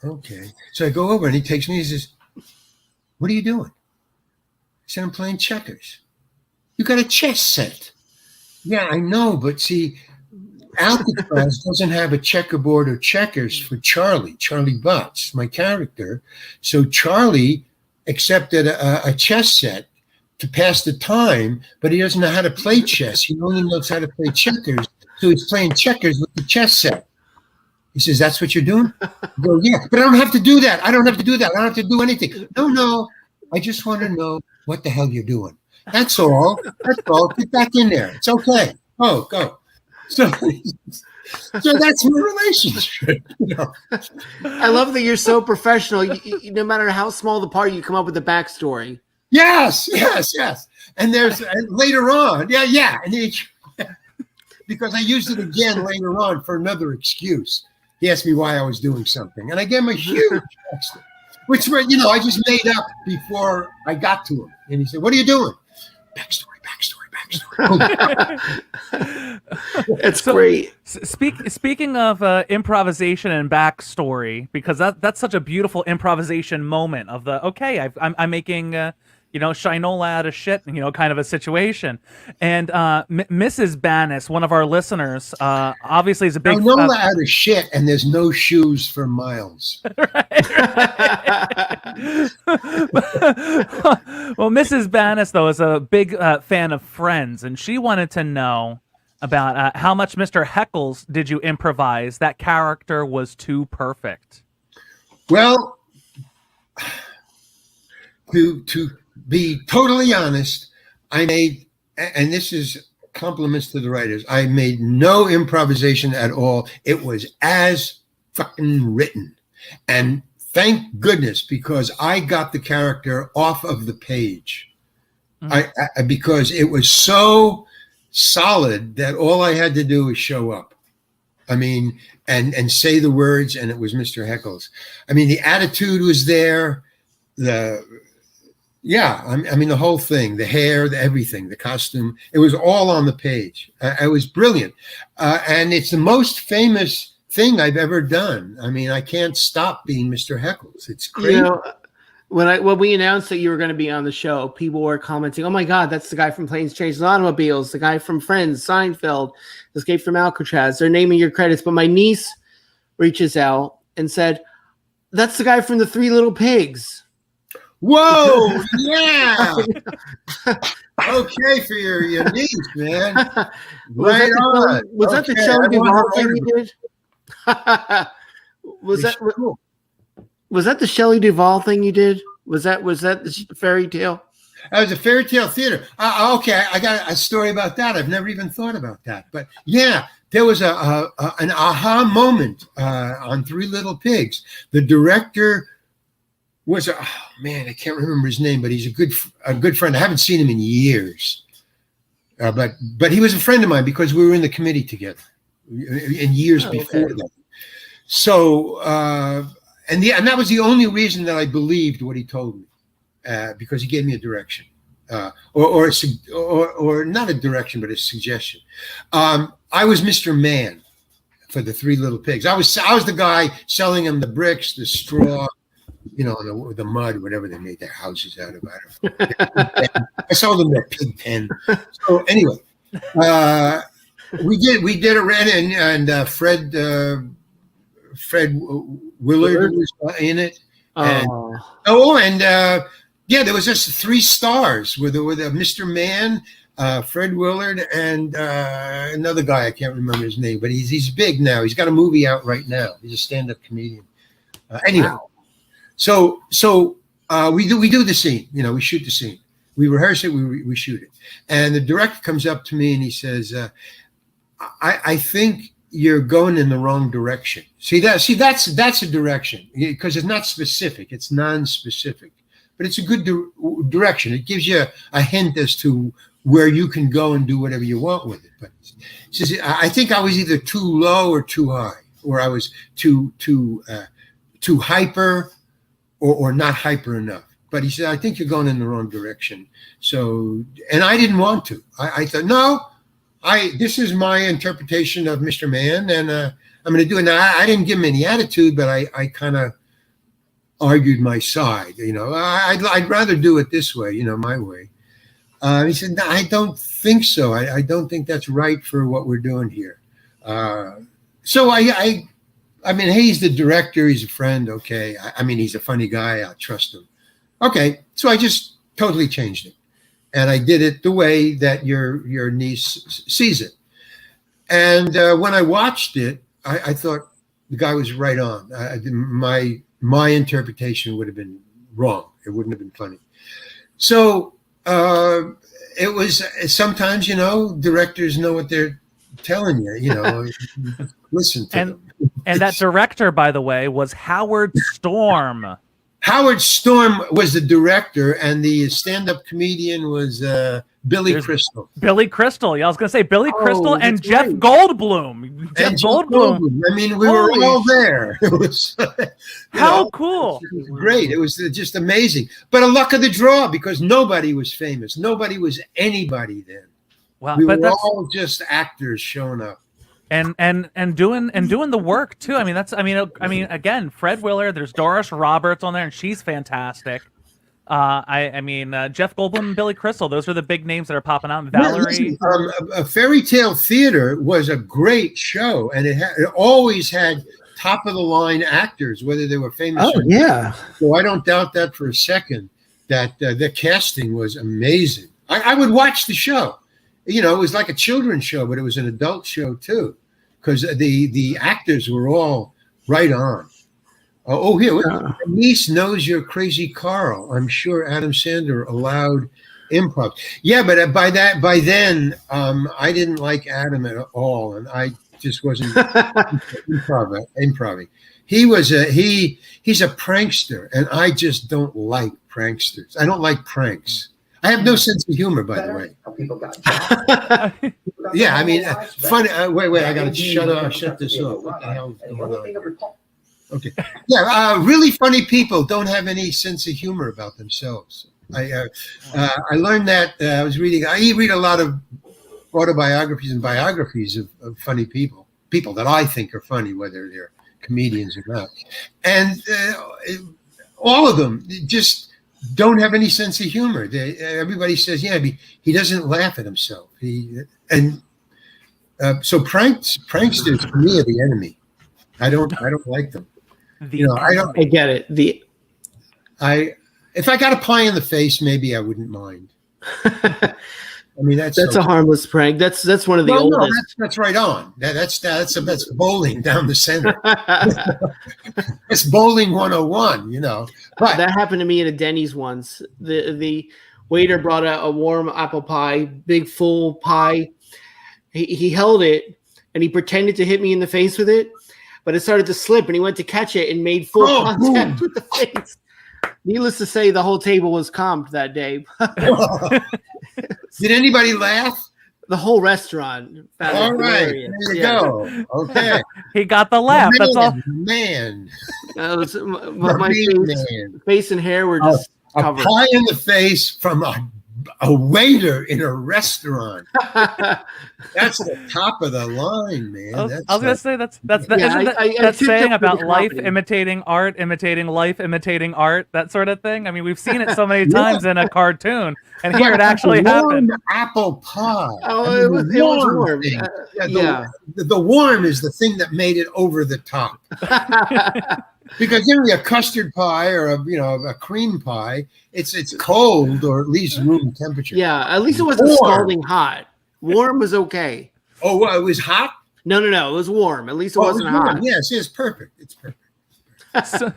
Okay. So I go over and he takes me, he says, what are you doing? I said, I'm playing checkers. You got a chess set. Yeah, I know, but see, Alcatraz doesn't have a checkerboard or checkers for Charlie Butts, my character. So Charlie accepted a chess set to pass the time, but he doesn't know how to play chess. He only knows how to play checkers. So he's playing checkers with the chess set. He says, that's what you're doing? I go, yeah, but I don't have to do that. I don't have to do anything. No. I just want to know what the hell you're doing. That's all. Get back in there. It's okay. Oh, go. So that's my relationship. I love that you're so professional. No matter how small the part, you come up with a backstory. Yes. And there's later on, yeah. And because I used it again later on for another excuse. He asked me why I was doing something, and I gave him a huge text, which I just made up before I got to him. And he said, "What are you doing?" Backstory. It's great. Speaking of improvisation and backstory, because that's such a beautiful improvisation moment of I'm making Shinola out of shit, kind of a situation. And Mrs. Banis, one of our listeners, obviously is a big Shinola out of shit, and there's no shoes for Miles. Right. Well, Mrs. Banis, though, is a big fan of Friends, and she wanted to know about how much Mr. Heckles did you improvise? That character was too perfect. Well, to be totally honest, I made, and this is compliments to the writers, I made no improvisation at all. It was as fucking written. And thank goodness, because I got the character off of the page. Mm-hmm. Because it was so solid that all I had to do was show up. I mean, and say the words, and it was Mr. Heckles. I mean, the attitude was there. I mean, the whole thing, the hair, everything, the costume, it was all on the page. It was brilliant. And it's the most famous thing I've ever done. I mean, I can't stop being Mr. Heckles. It's crazy. When we announced that you were going to be on the show, people were commenting, "Oh my God, that's the guy from Planes, Trains, and Automobiles, the guy from Friends, Seinfeld, Escape from Alcatraz." They're naming your credits, but my niece reaches out and said, "That's the guy from the Three Little Pigs." Whoa! Yeah. Okay, for your niece, man. Right on. Was that the Shelley Duvall thing you did? Was that the Shelley Duvall thing you did? Was that the fairy tale? That was a fairy tale theater. Okay, I got a story about that. I've never even thought about that. But yeah, there was an aha moment on Three Little Pigs. The director was I can't remember his name, but he's a good friend. I haven't seen him in years, but he was a friend of mine because we were in the committee together in years before that. So and that was the only reason that I believed what he told me, because he gave me a direction, or not a direction, but a suggestion. I was Mr. Man for the Three Little Pigs. I was the guy selling him the bricks, the straw, the mud, whatever they made their houses out of. I don't know. I saw them their pig pen. So anyway, we did a rent, and Fred Willard was in it. And, there was just 3 stars with Mr. Mann, Fred Willard, and another guy I can't remember his name, but he's big now. He's got a movie out right now. He's a stand-up comedian. Anyway, so we do the scene. We shoot the scene. We rehearse it. We shoot it. And the director comes up to me and he says, "I think you're going in the wrong direction." That's a direction, because it's not specific. It's non-specific, but it's a good direction. It gives you a hint as to where you can go and do whatever you want with it. But he says, I think I was either too low or too high, or I was too hyper or not hyper enough. But he said, I think you're going in the wrong direction. So, and I didn't want to. I thought, no, this is my interpretation of Mr. Mann, and I'm going to do it. Now, I didn't give him any attitude, but I kind of argued my side. I'd rather do it this way, my way. He said, no, I don't think so. I don't think that's right for what we're doing here. So I mean, he's the director. He's a friend. Okay. I mean, he's a funny guy. I trust him. Okay. So I just totally changed it. And I did it the way that your niece sees it. And when I watched it, I thought the guy was right on. My interpretation would have been wrong. It wouldn't have been funny. So it was sometimes, directors know what they're telling you. Listen to them. And that director, by the way, was Howard Storm. Howard Storm was the director, and the stand-up comedian was Billy Crystal. Billy Crystal. Yeah, I was going to say Billy Crystal and Jeff Goldblum. Jeff Goldblum. I mean, we were all there. It was how cool. It was great. It was just amazing. But a luck of the draw, because nobody was famous. Nobody was anybody then. Wow, we were all just actors showing up. And doing the work too. I mean, again, Fred Willard. There's Doris Roberts on there, and she's fantastic. Jeff Goldblum and Billy Crystal. Those are the big names that are popping out. Valerie. Fairy Tale Theater was a great show, and it always had top of the line actors, whether they were famous. Oh, yeah. So I don't doubt that for a second. That the casting was amazing. I would watch the show. It was like a children's show, but it was an adult show too, because the actors were all right on. Here, my niece knows you're crazy, Carl. I'm sure Adam Sandler allowed improv. Yeah, but by then, I didn't like Adam at all, and I just wasn't improv. He's a prankster, and I just don't like pranksters. I don't like pranks. I have no sense of humor, by the way. People got yeah, I mean, funny. Wait, I got to shut this off. What the hell is going on? Okay. Yeah, really funny people don't have any sense of humor about themselves. I learned that I read a lot of autobiographies and biographies of funny people that I think are funny, whether they're comedians or not. And all of them just don't have any sense of humor. Everybody says, yeah, he doesn't laugh at himself. So pranksters for me are the enemy. I don't like them. I get it. If I got a pie in the face, maybe I wouldn't mind. I mean, that's a harmless prank. That's one of the oldest. No, that's right on. That's bowling down the center. It's bowling 101, But that happened to me at a Denny's once. The waiter brought a warm apple pie, big full pie. He held it and he pretended to hit me in the face with it, but it started to slip and he went to catch it and made full contact with the face. Needless to say, the whole table was comped that day. Did anybody laugh? The whole restaurant. All right, there you go. Okay, he got the laugh. That's all. Man, my face and hair were just covered. A pie in the face from a a waiter in a restaurant. That's the top of the line, man. I was gonna say that's isn't that saying about life imitating art, imitating life, imitating art, that sort of thing. I mean, we've seen it so many times in a cartoon, and here it actually happened. Apple pie. Oh, it was warm. The warm is the thing that made it over the top. Because generally a custard pie or a cream pie, it's cold or at least room temperature. Yeah, at least it wasn't scalding hot. Warm was okay. Oh, well, it was hot? No, it was warm. At least it wasn't hot. Yes, it's perfect. It's perfect.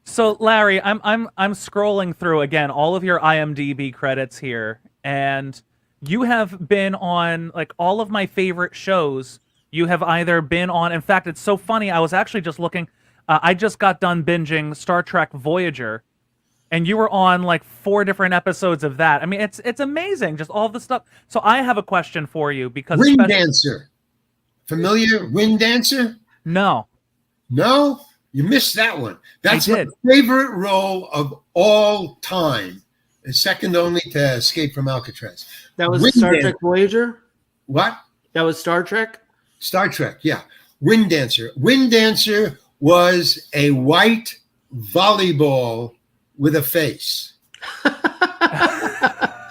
So Larry, I'm scrolling through again all of your IMDb credits here, and you have been on like all of my favorite shows. You have either been on. In fact, it's so funny. I was actually just looking. I just got done binging Star Trek Voyager, and you were on like 4 different episodes of that. I mean, it's amazing, just all the stuff. So I have a question for you because Wind Dancer, familiar? Wind Dancer? No, you missed that one. That's my favorite role of all time, second only to Escape from Alcatraz. That was Star Trek Voyager. What? That was Star Trek. Star Trek, yeah. Wind Dancer. Wind Dancer was a white volleyball with a face. That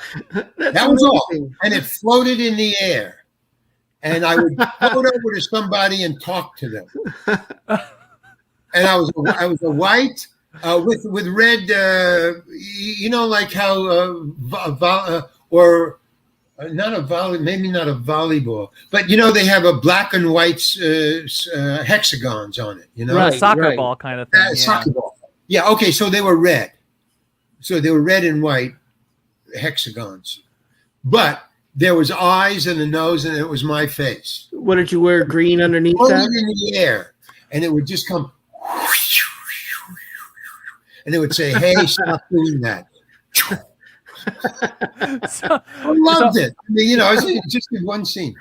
was all. And it floated in the air. And I would float over to somebody and talk to them. And I was a white with red, like how not a volley, maybe not a volleyball, but they have a black and white hexagons on it. Right, soccer ball kind of thing. Soccer ball. Yeah. Okay. So they were red. So they were red and white hexagons, but there was eyes and a nose, and it was my face. What did you wear? Green underneath that? In the air, and it would just come, and it would say, "Hey, stop doing that." I loved it. I mean, it's just in one scene.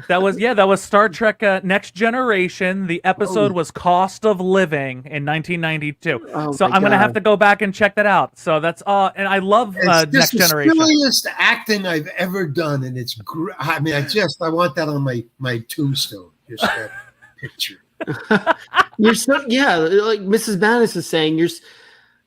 That was Star Trek Next Generation. The episode was Cost of Living in 1992. So I'm going to have to go back and check that out. So that's and I love Next Generation. It's the silliest acting I've ever done, and it's great. I mean, I want that on my tombstone. Just that picture. You're so like Mrs. Bannis is saying,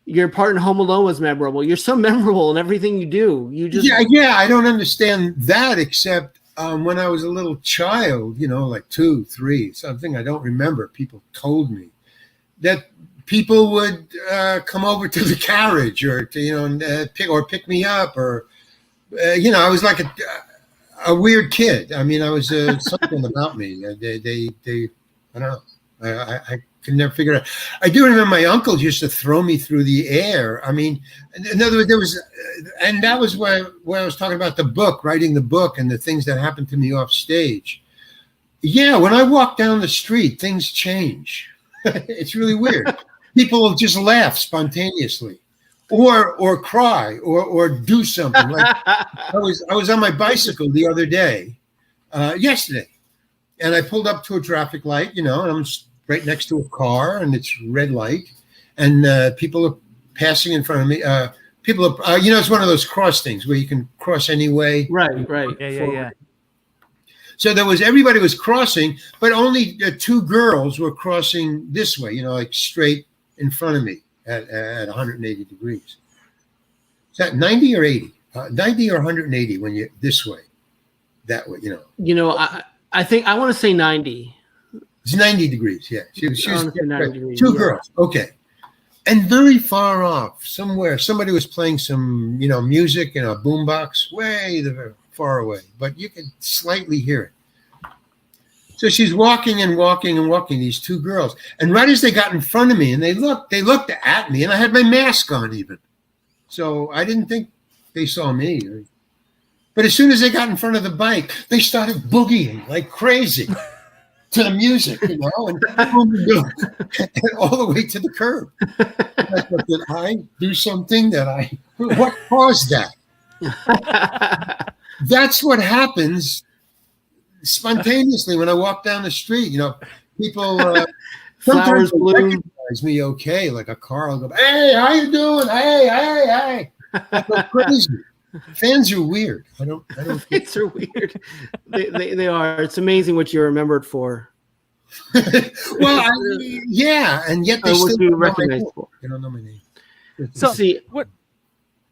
your part in Home Alone was memorable. You're so memorable in everything you do. You just I don't understand that except when I was a little child, like 2, 3, something I don't remember. People told me that people would come over to the carriage or to pick me up or I was like a weird kid. I mean, I was something about me. They I don't know. I could never figure it out. I do remember my uncles used to throw me through the air. I mean, in other words, and that was where I was talking about the book, writing the book and the things that happened to me off stage. Yeah, when I walk down the street, things change. It's really weird. People will just laugh spontaneously or cry or do something. Like I was on my bicycle the other day, yesterday, and I pulled up to a traffic light, and I'm right next to a car, and it's red light, and people are passing in front of me. People are, it's one of those cross things where you can cross any way. Right. Yeah. So everybody was crossing, but only 2 girls were crossing this way, like straight in front of me at 180 degrees. Is that 90 or 80? 90 or 180 when you're this way, that way, I think I want to say 90. It's 90 degrees, yeah. She was 90 degrees, 2 girls, okay. And very far off, somewhere, somebody was playing some, music in a boombox way far away, but you could slightly hear it. So she's walking and walking and walking, these 2 girls. And right as they got in front of me, and they looked at me, and I had my mask on even. So I didn't think they saw me. But as soon as they got in front of the bike, they started boogieing like crazy. To the music, and all the way to the curb. Did I do something what caused that? That's what happens spontaneously when I walk down the street. People flowers bloom. Recognize me, okay, like a car will go, hey, how you doing? Hey. I go crazy. Fans are weird. I don't. It's are weird. They are. It's amazing what you're remembered for. Well, yeah, and yet they what still you don't know my recognize name. for. They don't know my name. So See, what?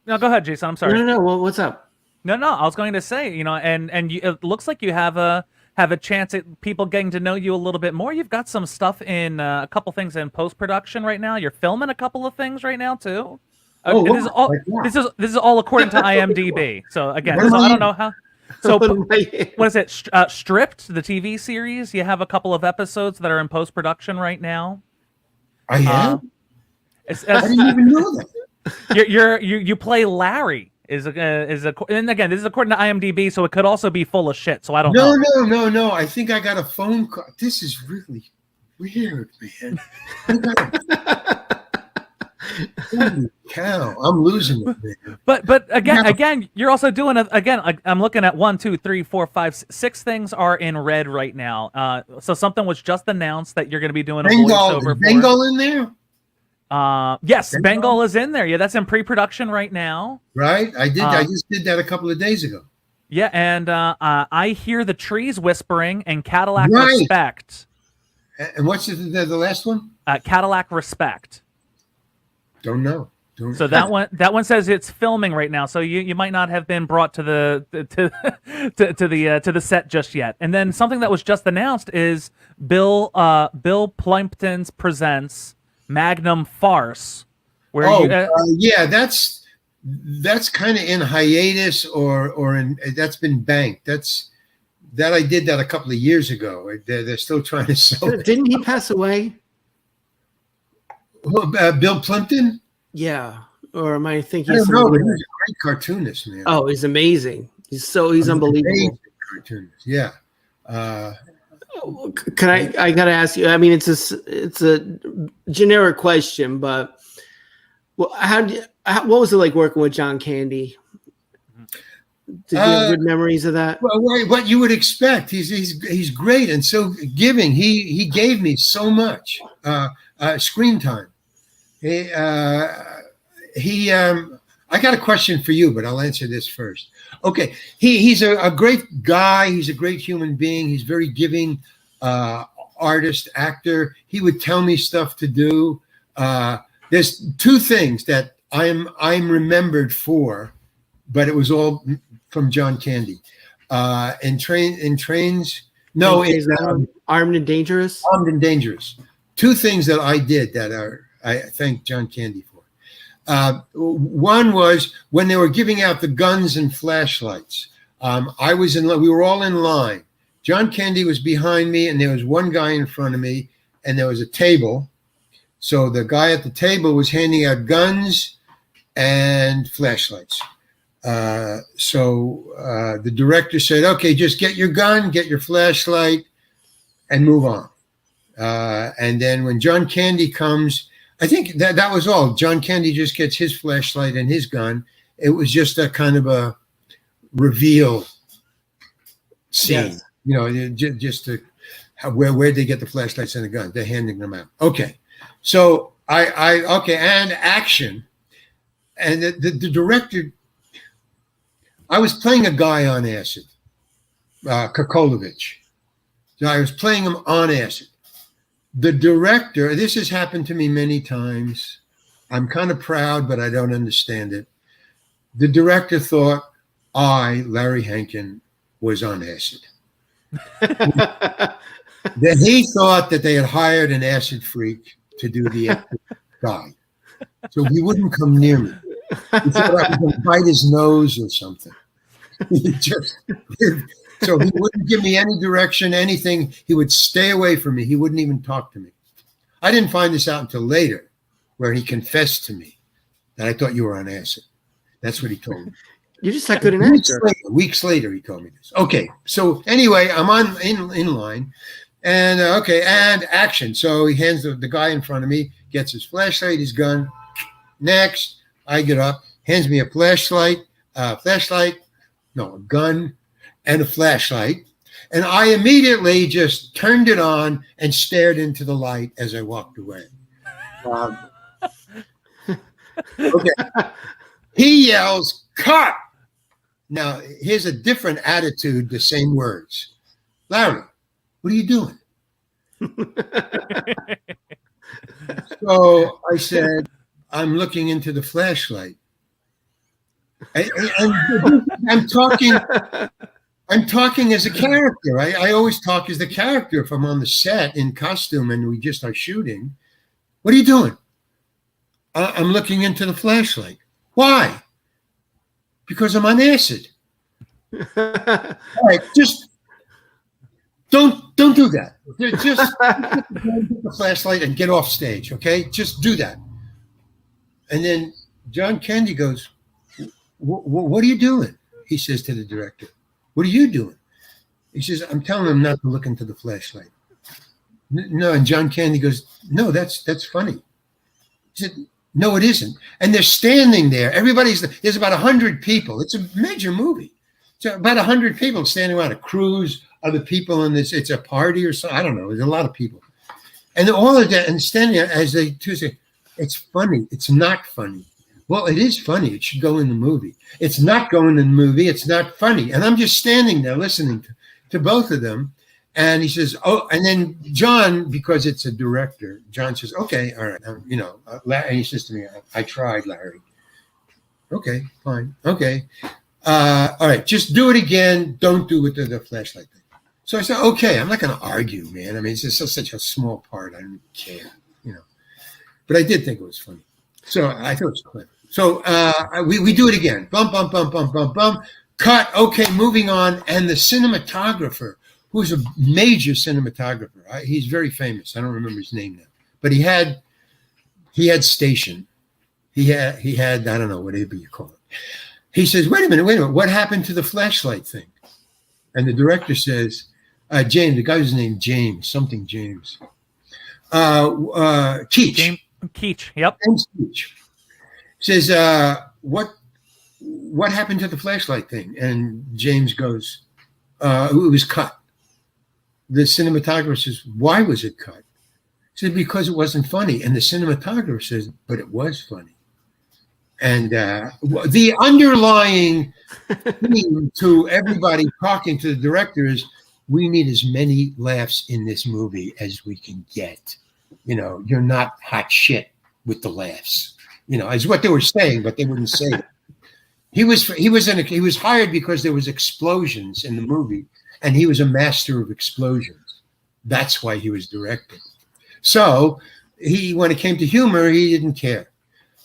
No, go ahead, Jason. I'm sorry. no. Well, what's up? No. I was going to say, and it looks like you have a chance at people getting to know you a little bit more. You've got some stuff in a couple things in post production right now. You're filming a couple of things right now too. Oh, this is all. This is all according to IMDb. So again, What am I I don't in? know how. So what is it? Stripped, the TV series. You have a couple of episodes that are in post production right now. I am. I I didn't even know that. You play Larry. And again, this is according to IMDb, so it could also be full of shit. So I don't know. No. I think I got a phone call. This is really weird, man. Holy cow! I'm losing it, man. But again, you're also doing I'm looking at 1, 2, 3, 4, 5, 6 things are in red right now. So something was just announced that you're going to be doing a voiceover. Is Bengal in there? Yes, Bengal is in there. Yeah, that's in pre-production right now. Right, I did. I just did that a couple of days ago. Yeah, and I hear the trees whispering and Cadillac Right. Respect. And what's the last one? Cadillac Respect. Don't know. So that one says it's filming right now. So you might not have been brought to the set just yet. And then something that was just announced is Bill Plimpton's presents Magnum Farce. Yeah, that's kind of in hiatus or in that's been banked. I did that a couple of years ago. They're still trying to sell it. Didn't he pass away? Bill Plimpton? Yeah. Or am I thinking? I don't know, but somebody- he was a great cartoonist, man. Oh, he's amazing. He's unbelievable. Amazing cartoonist. Yeah. Can I gotta ask you? I mean, it's a generic question, but what was it like working with John Candy? Did you have good memories of that? Well, what you would expect. He's great and so giving. He gave me so much screen time. I got a question for you, but I'll answer this first. Okay, he's a great guy. He's a great human being. He's very giving, artist, actor. He would tell me stuff to do. There's 2 things that I'm remembered for, but it was all from John Candy. In trains. No, it's Armed and Dangerous. Armed and Dangerous. 2 things that I did that I thank John Candy for. One was when they were giving out the guns and flashlights. We were all in line. John Candy was behind me, and there was one guy in front of me, and there was a table. So the guy at the table was handing out guns and flashlights. So the director said, "Okay, just get your gun, get your flashlight, and move on." And then when John Candy comes, I think that was all. John Candy just gets his flashlight and his gun. It was just a kind of a reveal scene, Yes. just to where'd they get the flashlights and the guns? They're handing them out. Okay, so and action, and the director. I was playing a guy on acid, Kokolovich. So I was playing him on acid. The director, this has happened to me many times. I'm kind of proud, but I don't understand it. The director thought Larry Hankin, was on acid. Then he thought that they had hired an acid freak to do the acid guy. So he wouldn't come near me. He thought I was going to bite his nose or something. So he wouldn't give me any direction, anything. He would stay away from me. He wouldn't even talk to me. I didn't find this out until later, where he confessed to me that I thought you were on acid. That's what he told me. You're just not good an actor. Weeks later, he told me this. Okay, so anyway, I'm in line, and and action. So he hands the guy in front of me, gets his flashlight, his gun. Next, I get up, hands me a gun, and a flashlight. And I immediately just turned it on and stared into the light as I walked away. Okay. He yells, "Cut!" Now, here's a different attitude, the same words. Larry, what are you doing? So I said, I'm looking into the flashlight. And I'm talking as a character. I always talk as the character if I'm on the set in costume and we just are shooting. What are you doing? I'm looking into the flashlight. Why? Because I'm on acid. All right, just don't do that. Just get the flashlight and get off stage, okay? Just do that. And then John Candy goes, what are you doing? He says to the director, what are you doing? He says, I'm telling him not to look into the flashlight. No, and John Candy goes, no, that's funny. He said, no, it isn't. And they're standing there. There's about 100 people. It's a major movie. So about 100 people standing around, a cruise, other people in this. It's a party or something. I don't know. There's a lot of people. And all of that, and standing there as they two say, it's funny. It's not funny. Well, it is funny. It should go in the movie. It's not going in the movie. It's not funny. And I'm just standing there listening to both of them. And he says, oh, and then John, because it's a director, John says, okay, all right. And he says to me, I tried, Larry. Okay, fine. Okay. All right, just do it again. Don't do it to the flashlight thing. So I said, okay, I'm not going to argue, man. I mean, it's just such a small part. I don't care, But I did think it was funny. So I thought it was clever. So we do it again. Bump, bump, bump, bump, bump, bump. Cut. Okay, moving on. And the cinematographer, who's a major cinematographer, he's very famous. I don't remember his name now. But he had station. He had I don't know, whatever you call it. He says, wait a minute. What happened to the flashlight thing? And the director says, James, the guy's named James, something James. Keach. Keach, yep. James Keach. Says, what happened to the flashlight thing? And James goes, it was cut. The cinematographer says, why was it cut? He said, because it wasn't funny. And the cinematographer says, but it was funny. And the underlying theme to everybody talking to the director is, we need as many laughs in this movie as we can get. You're not hot shit with the laughs. Is what they were saying, but they wouldn't say it. He was hired because there was explosions in the movie, and he was a master of explosions. That's why he was directed. So when it came to humor, he didn't care.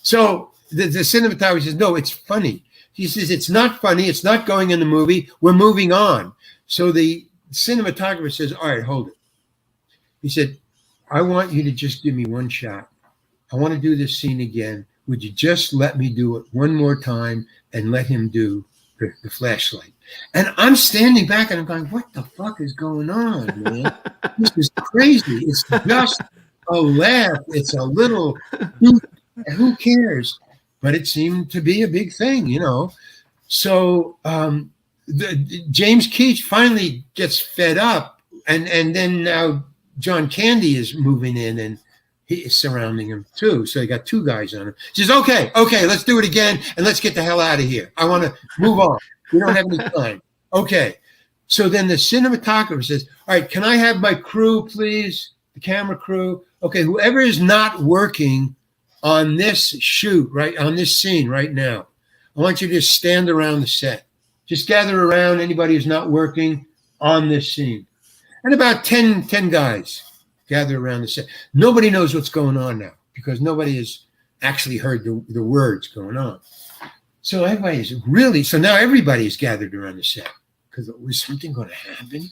So the cinematographer says, no, it's funny. He says, it's not funny. It's not going in the movie. We're moving on. So the cinematographer says, all right, hold it. He said, I want you to just give me one shot. I want to do this scene again. Would you just let me do it one more time and let him do the flashlight? And I'm standing back and I'm going, what the fuck is going on, man? This is crazy. It's just a laugh. It's a little, who cares? But it seemed to be a big thing, So James Keach finally gets fed up. And then now John Candy is moving in and he is surrounding him too. So they got two guys on him. He says, okay, let's do it again. And let's get the hell out of here. I want to move on. We don't have any time. Okay. So then the cinematographer says, all right, can I have my crew, please? The camera crew. Okay. Whoever is not working on this shoot, right, on this scene right now, I want you to just stand around the set. Just gather around anybody who's not working on this scene. And about 10 guys gather around the set. Nobody knows what's going on now because nobody has actually heard the words going on. So now everybody is gathered around the set because was something going to happen?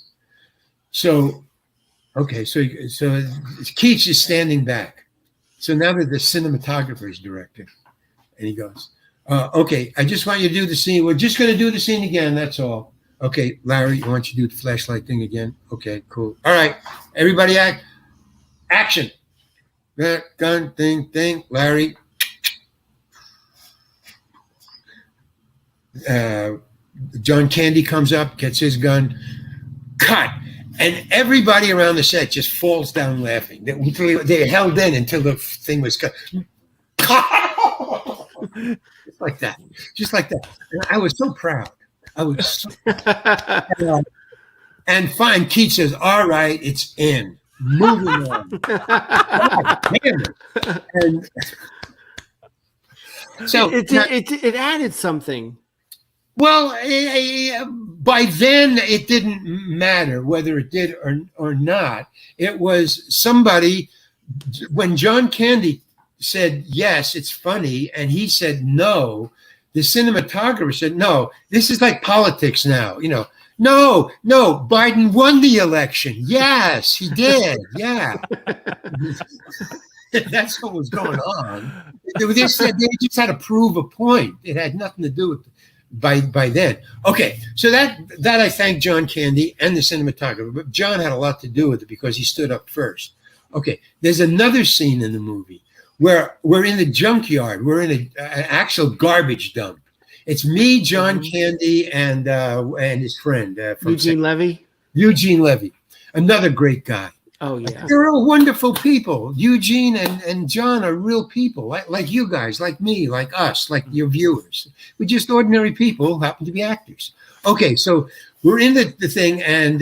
So, okay, so Keach is standing back. So now that the cinematographer is directing, and he goes, okay, I just want you to do the scene. We're just going to do the scene again. That's all. Okay, Larry, I want you to do the flashlight thing again. Okay, cool. All right, everybody action. Gun, thing, Larry. John Candy comes up, gets his gun, cut. And everybody around the set just falls down laughing. They held in until the thing was cut. Just like that. And I was so proud. I was and fine. Keith says, "All right, it's in. Moving on." God damn it. And so it added something. well, by then it didn't matter whether it did or not. It was somebody, when John Candy said, yes, it's funny, and he said no, the cinematographer said, no, this is like politics now, no, Biden won the election. Yes, he did. Yeah. That's what was going on. They just had to prove a point. It had nothing to do with by then. Okay, so that I thank John Candy and the cinematographer, but John had a lot to do with it because he stood up first. Okay, there's another scene in the movie where we're in the junkyard. We're in an actual garbage dump. It's me, John Candy, and his friend Eugene Levy. Eugene Levy, another great guy. Oh yeah, they're all wonderful people. Eugene and John are real people, like you guys, like me, like us, like your viewers. We're just ordinary people who happen to be actors. Okay, so we're in the thing, and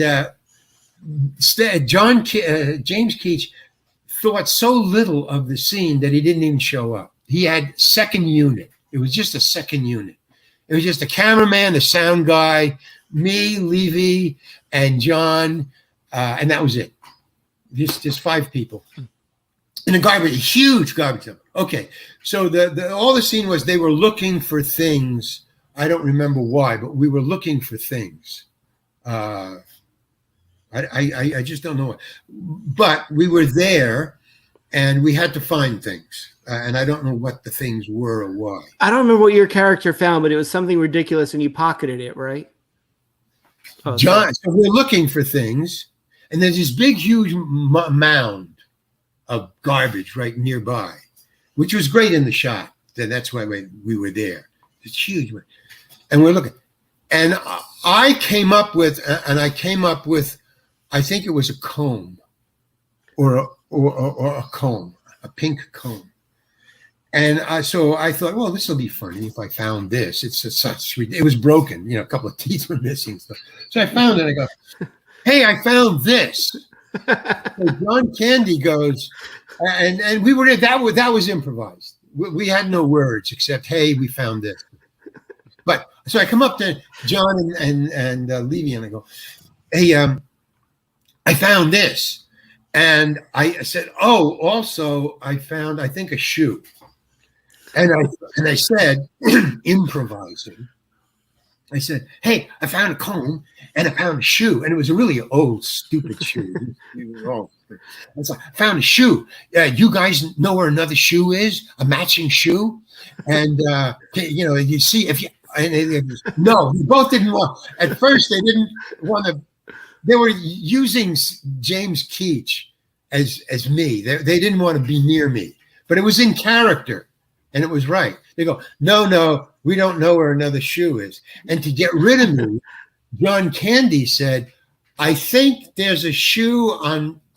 James Keach thought so little of the scene that he didn't even show up. He had second unit. It was just a second unit. It was just a cameraman, the sound guy, me, Levy, and John, and that was it. Just 5 people in a huge garbage dump. Okay, so all the scene was they were looking for things. I don't remember why, but we were looking for things. I just don't know. But we were there, and we had to find things, and I don't know what the things were or why. I don't remember what your character found, but it was something ridiculous, and you pocketed it, right? Oh, John. So we're looking for things. And there's this big, huge mound of garbage right nearby, which was great in the shot. That's why we were there. It's huge. And we're looking. And I came up with, I think it was a comb or a comb, a pink comb. And so I thought, well, this will be funny if I found this. It was broken. A couple of teeth were missing. So I found it. I go, hey, I found this. So John Candy goes, and we were that was improvised. We had no words except, hey, we found this. But so I come up to John and Levy, and I go, hey, I found this. And I said, oh, also I found, I think, a shoe. And I said, improvising, I said, hey, I found a comb and I found a shoe. And it was a really old, stupid shoe. I found a shoe. You guys know where another shoe is? A matching shoe? And, you see if you, no, we both didn't want, at first they didn't want to, they were using James Keach as me. They didn't want to be near me, but it was in character and it was right. They go, no, we don't know where another shoe is. And to get rid of me, John Candy said, I think there's a shoe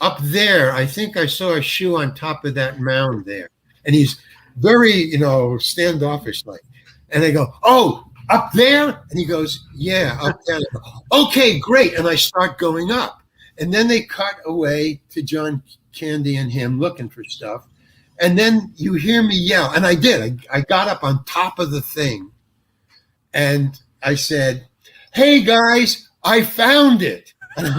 up there. I think I saw a shoe on top of that mound there. And he's very, standoffish like. And I go, oh, up there? And he goes, yeah, up there. I go, okay, great. And I start going up. And then they cut away to John Candy and him looking for stuff. And then you hear me yell. And I did. I got up on top of the thing. And I said, hey, guys, I found it. And then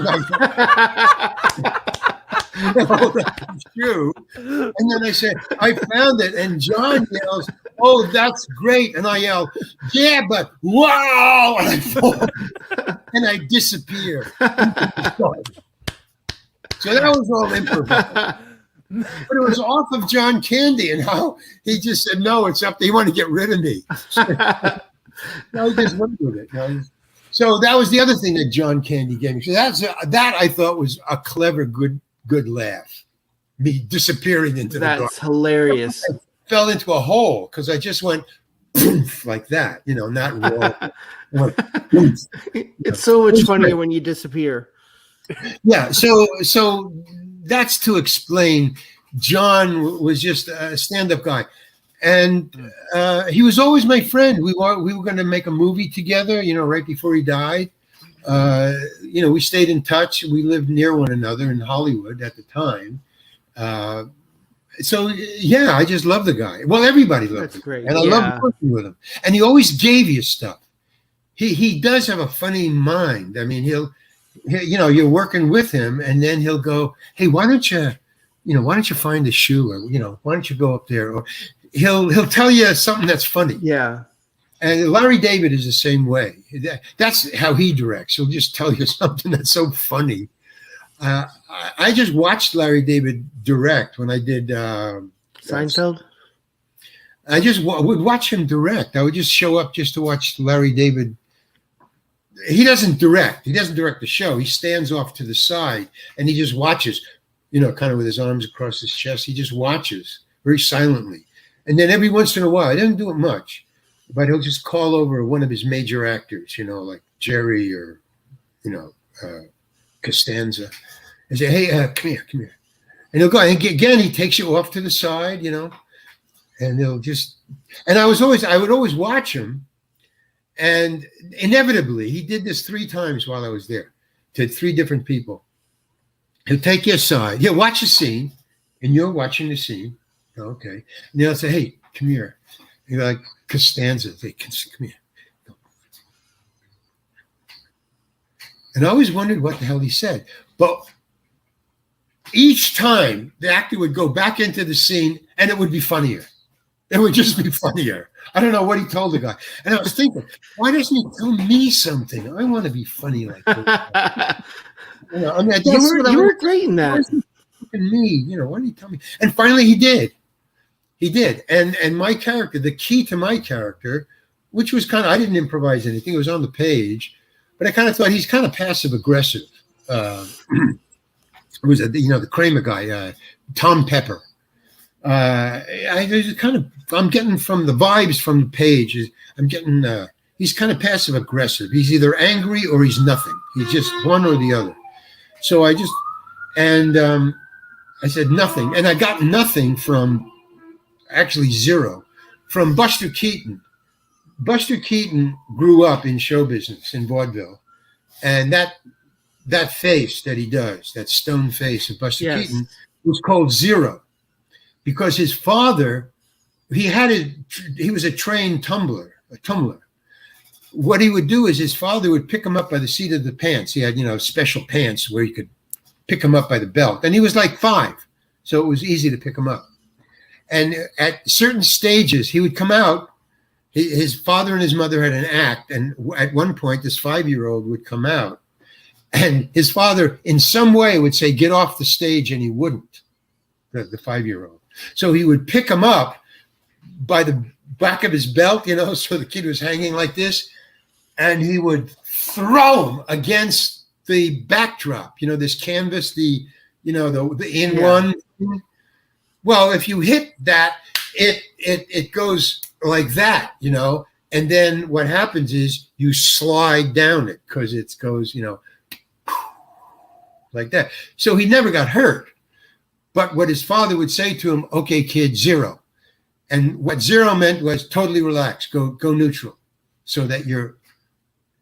I said, I found it. And John yells, oh, that's great. And I yell, yeah, but wow. And I fall and I disappear. So that was all improvised. But it was off of John Candy and how he just said, no, it's up there. He wanted to get rid of me. No, he just went with it. So that was the other thing that John Candy gave me. So that I thought was a clever, good laugh. Me disappearing into the dark. That's hilarious. I fell into a hole because I just went poof like that, not raw. It's so much funnier when you disappear. Yeah. So that's to explain. John was just a stand-up guy. And he was always my friend. We were going to make a movie together, right before he died. We stayed in touch. We lived near one another in Hollywood at the time. So yeah, I just love the guy. Well, everybody loved him. Great. And I love working with him. And he always gave you stuff. He does have a funny mind. I mean, you're working with him, and then he'll go, "Hey, why don't you find a shoe, or why don't you go up there?" Or he'll tell you something that's funny. Yeah. And Larry David is the same way. That's how he directs. He'll just tell you something that's so funny. I just watched Larry David direct when I did Seinfeld. I just would watch him direct. I would just show up just to watch Larry David. He doesn't direct. He doesn't direct the show. He stands off to the side and he just watches, kind of with his arms across his chest. He just watches very silently. And then every once in a while, he doesn't do it much, but he'll just call over one of his major actors, like Jerry or, Costanza, and say, "Hey, come here." And he'll go, and again, he takes you off to the side, and they'll just, and I would always watch him. And inevitably, he did this 3 times while I was there to 3 different people. He'll take you aside. He'll watch a scene, and you're watching the scene. Okay. And they'll say, "Hey, come here." And you're like, Costanza, say, "Come here." And I always wondered what the hell he said. But each time, the actor would go back into the scene, and it would be funnier. It would just be funnier. I don't know what he told the guy. And I was thinking, why doesn't he tell me something? I want to be funny like that. You were great in that. Me, why didn't he tell me? And finally he did. He did. And my character, the key to my character, which was I didn't improvise anything. It was on the page. But I kind of thought he's kind of passive aggressive. It was, the Kramer guy, Tom Pepper. I'm getting from the vibes from the page. I'm getting, he's kind of passive aggressive. He's either angry or he's nothing. He's just one or the other. So I said nothing. And I got nothing from, actually 0, from Buster Keaton. Buster Keaton grew up in show business in vaudeville. And that face that he does, that stone face of Buster Keaton, was called 0. Because his father, he was a trained tumbler. What he would do is his father would pick him up by the seat of the pants. He had, special pants where he could pick him up by the belt. And he was like 5, so it was easy to pick him up. And at certain stages, he would come out. His father and his mother had an act. And at one point, this 5-year-old would come out. And his father, in some way, would say, "Get off the stage," and he wouldn't, the 5-year-old. So he would pick him up by the back of his belt, so the kid was hanging like this, and he would throw him against the backdrop, this canvas, the in-one. Well, if you hit that, it goes like that, and then what happens is you slide down it because it goes, like that. So he never got hurt. But what his father would say to him, "Okay, kid, 0." And what 0 meant was totally relax, go neutral, so that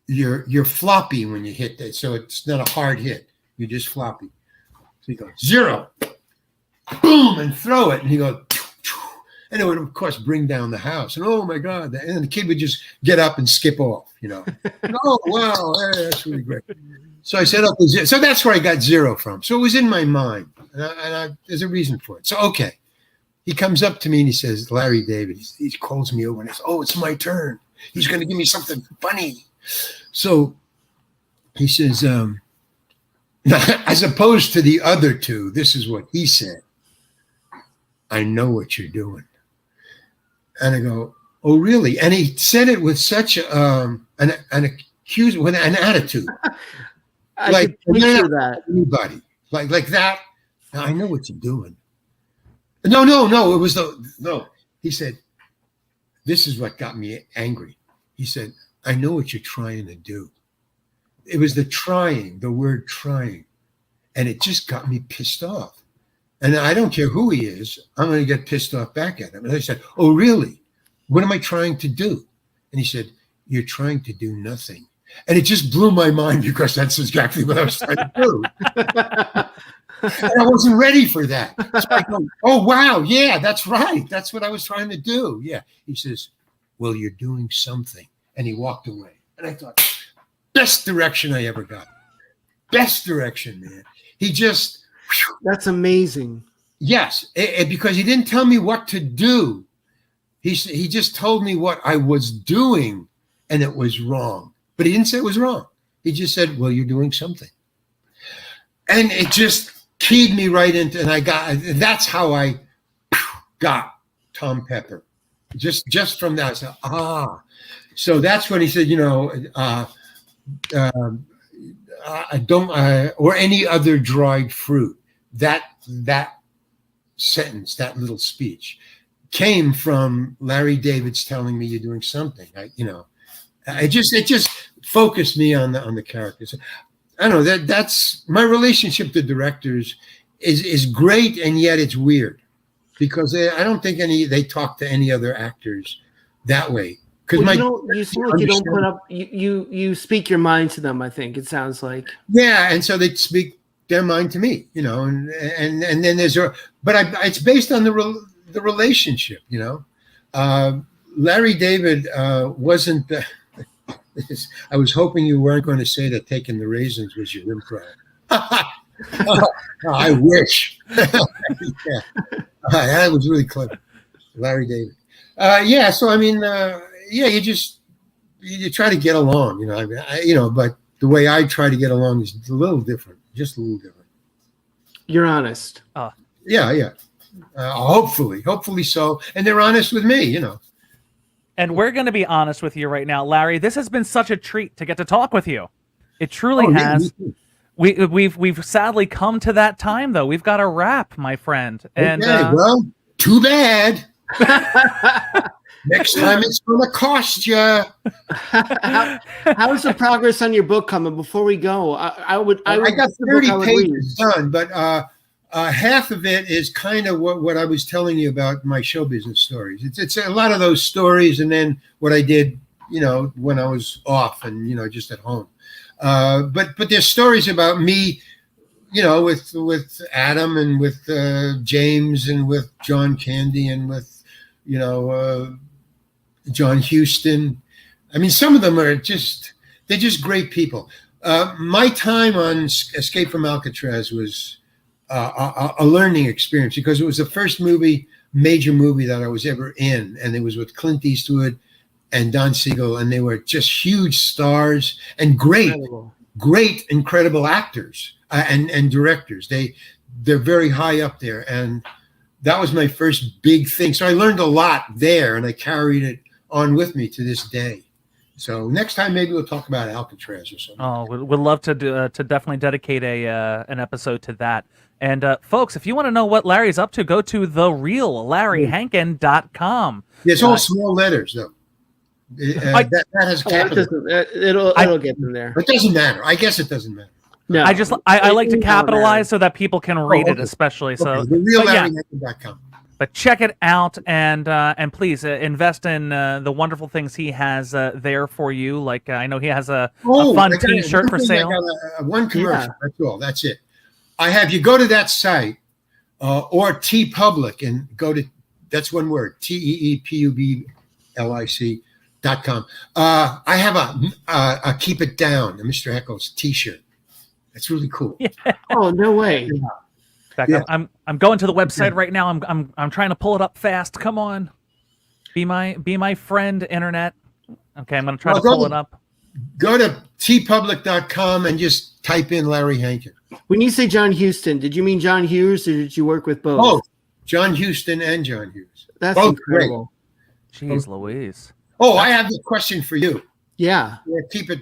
you're floppy when you hit that. So it's not a hard hit. You're just floppy. So he goes, 0, boom, and throw it. And he goes, and it would, of course, bring down the house. And oh my God. And the kid would just get up and skip off, Oh, wow, that's really great. So I said, "Okay," so that's where I got 0 from. So it was in my mind. And there's a reason for it. So, okay. He comes up to me and he says, "Larry David," he calls me over and says, "Oh, it's my turn. He's going to give me something funny." So he says, as opposed to the other 2, this is what he said. "I know what you're doing." And I go, "Oh, really?" And he said it with such an attitude. I could picture that. Anybody. Like that. "I know what you're doing." No. It was no. He said, "This is what got me angry." He said, "I know what you're trying to do." It was the word trying. And it just got me pissed off. And I don't care who he is. I'm going to get pissed off back at him. And I said, oh, really? What am I trying to do? And he said, you're trying to do nothing. And it just blew my mind because that's exactly what I was trying to do. And I wasn't ready for that. So I go, oh, wow. Yeah, that's right. That's what I was trying to do. Yeah. He says, well, you're doing something. And he walked away. And I thought, best direction I ever got. Best direction, man. He just... That's amazing. Yes, because he didn't tell me what to do. He just told me what I was doing, and it was wrong. But he didn't say it was wrong. He just said, well, you're doing something. And it just keyed me right into, and that's how I got Tom Pepper. Just from that, I said, So that's when he said, I don't, or any other dried fruit. That sentence, that little speech, came from Larry David's telling me you're doing something. It just focused me on the characters. I don't know, that's my relationship to directors is great, and yet it's weird because I don't think they talk to any other actors that way. Because you seem like you don't put up. You speak your mind to them. I think it sounds like. Yeah, and so they speak their mind to me, and then there's it's based on the relationship, Larry David wasn't. I was hoping you weren't going to say that taking the raisins was your improv. I wish. Yeah. That was really clever, Larry David. So I mean. You try to get along, but the way I try to get along is a little different, just a little different. You're honest. Yeah. Hopefully so. And they're honest with me, And we're going to be honest with you right now, Larry. This has been such a treat to get to talk with you. It truly has. We've sadly come to that time, though. We've got a wrap, my friend. And well, too bad. Next time it's going to cost you. How's the progress on your book coming? Before we go, I got 30 pages done, but half of it is kind of what I was telling you about my show business stories. It's a lot of those stories, and then what I did, when I was off and just at home. But there's stories about me, with Adam and with James and with John Candy and with John Huston. I mean, some of them they're just great people. My time on Escape from Alcatraz was a learning experience because it was the first major movie that I was ever in. And it was with Clint Eastwood and Don Siegel. And they were just huge stars and great, incredible actors and directors. They're very high up there. And that was my first big thing. So I learned a lot there, and I carried it on with me to this day. So next time maybe we'll talk about Alcatraz or something. Oh, we'd love to definitely dedicate an episode to that. And folks, if you want to know what Larry's up to, go to thereallarryhankin.com. Yeah, it's all small letters though. That has capital. It'll get in there. It doesn't matter. I guess it doesn't matter. No, I like to capitalize so that people can read it, especially. So thereallarryhankin.com. But check it out, and please invest in the wonderful things he has there for you. Like I know he has a fun T-shirt for sale. One commercial. Yeah. That's all. That's it. I have you go to that site or TeePublic and go to that's one word TeePublic.com. I have a Keep It Down, a Mr. Heckles T-shirt. That's really cool. Yeah. Oh no way. Yeah. Fact, yeah. I'm going to the website right now. I'm trying to pull it up fast. Come on, be my friend, internet. Okay, I'm gonna try to pull it up. Go to tpublic.com and just type in Larry Hankin. When you say John Huston, did you mean John Hughes or did you work with both? Oh, John Huston and John Hughes. That's both incredible. Great. Jeez Louise. Oh, I have a question for you. Yeah. Keep it.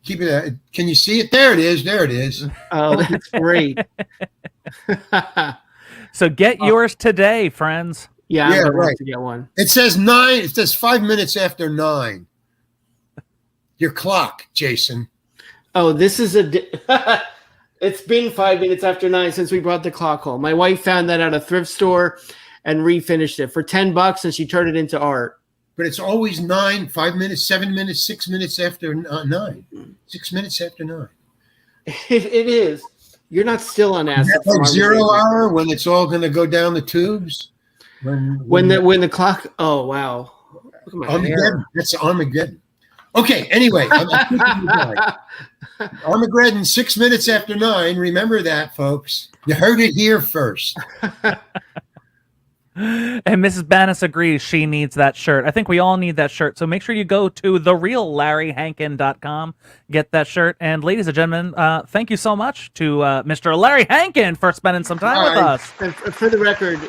Keep it. Can you see it? There it is. There it is. Oh, that's great. So get yours today, friends. Yeah, I'm right. To get one. It says 9. It says 5 minutes after 9. Your clock, Jason. Oh, this is It's been 5 minutes after 9 since we brought the clock home. My wife found that at a thrift store and refinished it for $10, and she turned it into art. But it's always 9, 5 minutes, 7 minutes, 6 minutes after 9. 6 minutes after 9. It is. You're not still on acid. Like 0 hour when it's all going to go down the tubes. When the clock. Oh wow! Look at my Armageddon. hair. That's Armageddon. Okay. Anyway, Armageddon 6 minutes after 9. Remember that, folks. You heard it here first. And Mrs. Bannis agrees she needs that shirt. I think we all need that shirt. So make sure you go to thereallarryhankin.com, get that shirt. And ladies and gentlemen, thank you so much to Mr. Larry Hankin for spending some time with us. And for the record,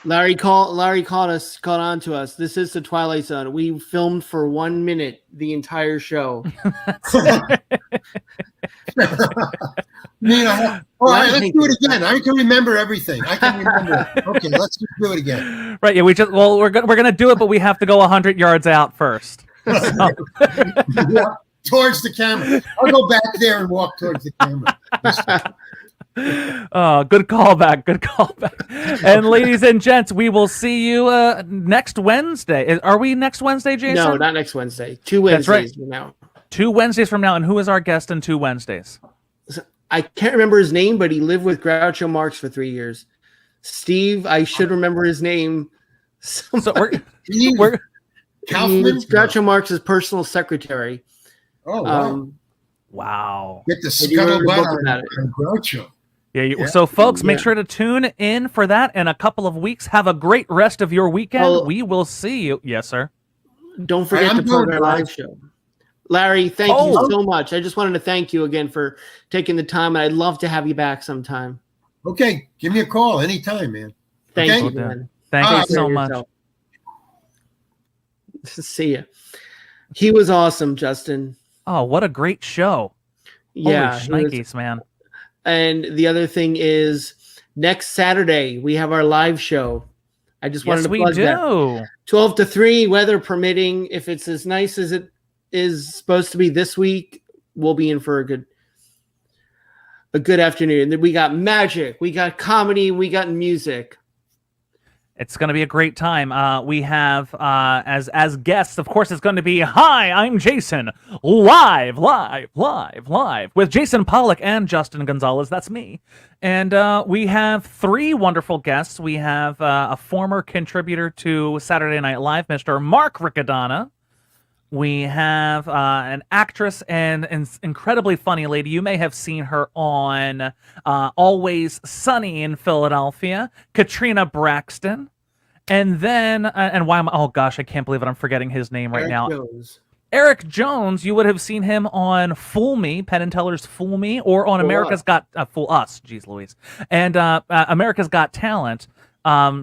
Larry called on to us. This is the Twilight Zone. We filmed for 1 minute the entire show. All right, let's do it again. I can remember everything. I can remember it. Okay, let's just do it again. Right? Yeah, we're gonna do it, but we have to go 100 yards out first. So. Yeah, towards the camera. I'll go back there and walk towards the camera. Oh, good callback. Good callback. And ladies and gents, we will see you next Wednesday. Are we next Wednesday, Jason? No, not next Wednesday. 2 Wednesdays That's right. from now. 2 Wednesdays from now. And who is our guest in 2 Wednesdays? I can't remember his name, but he lived with Groucho Marx for 3 years. Steve, I should remember his name. So we're Kaufman? Groucho Marx's personal secretary. Oh, wow. Wow. Get the scuttlebutt about on Groucho. Yeah. So, folks, make sure to tune in for that in a couple of weeks. Have a great rest of your weekend. Well, we will see you. Yes, sir. Don't forget to plug our live show. Larry, thank you so much. I just wanted to thank you again for taking the time, and I'd love to have you back sometime. Okay, give me a call anytime, man. Thank Okay? you, man. Thank you so much. See ya. He was awesome, Justin. Oh, what a great show. Yeah. Holy shnikes, man. And the other thing is, next Saturday, we have our live show. I just wanted to plug that. 12 to 3, weather permitting. If it's as nice as it is supposed to be this week, we'll be in for a good afternoon. Then we got magic, we got comedy, we got music. It's going to be a great time. We have as guests, of course, it's going to be Hi, I'm Jason, live with Jason Pollock and Justin Gonzalez. That's me. And we have 3 wonderful guests. We have a former contributor to Saturday Night Live, Mr. Mark Riccadonna. We have an actress and incredibly funny lady. You may have seen her on Always Sunny in Philadelphia, Katrina Braxton. And then, and why am I, oh gosh, I can't believe it. I'm forgetting his name right now. Jones. Eric Jones, you would have seen him on Fool Me, Penn and Teller's Fool Me, or on America's Got, Fool Us, geez Louise. And America's Got Talent.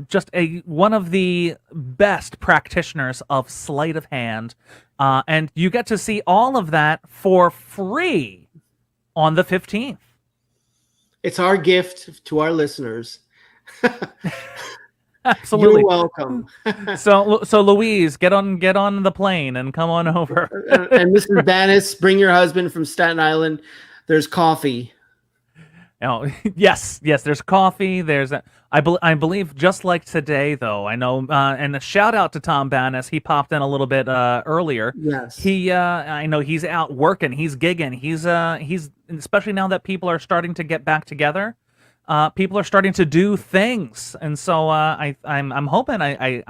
Just one of the best practitioners of sleight of hand. And you get to see all of that for free on the 15th. It's our gift to our listeners. Absolutely. You're welcome. So Louise, get on the plane and come on over. And Mrs. Bannis, bring your husband from Staten Island. There's coffee. Oh, yes, there's coffee. There's I believe just like today, though. I know, and a shout out to Tom Bannis. He popped in a little bit earlier. Yes. I know he's out working. He's gigging. He's especially now that people are starting to get back together. People are starting to do things, and so I'm hoping I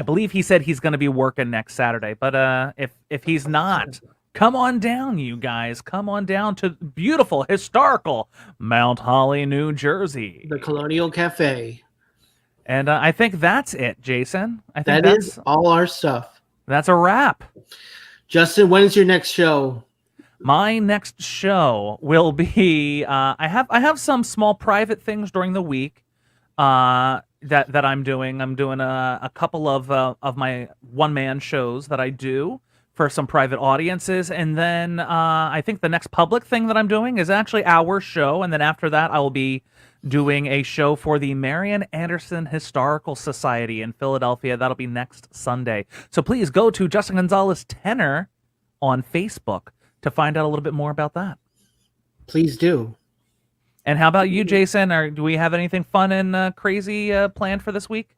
believe he said he's going to be working next Saturday. But if he's not. Come on down, you guys. Come on down to beautiful, historical Mount Holly, New Jersey. The Colonial Cafe. And I think that's it, Jason. I think that is all our stuff. That's a wrap. Justin, when is your next show? My next show will be I have some small private things during the week that I'm doing. I'm doing a couple of my one-man shows that I do for some private audiences, and then I think the next public thing that I'm doing is actually our show, and then after that I will be doing a show for the Marian Anderson Historical Society in Philadelphia. That'll be next Sunday. So please go to Justin Gonzalez Tenor on Facebook to find out a little bit more about that. Please do. And how about you, Jason? Do we have anything fun and crazy planned for this week?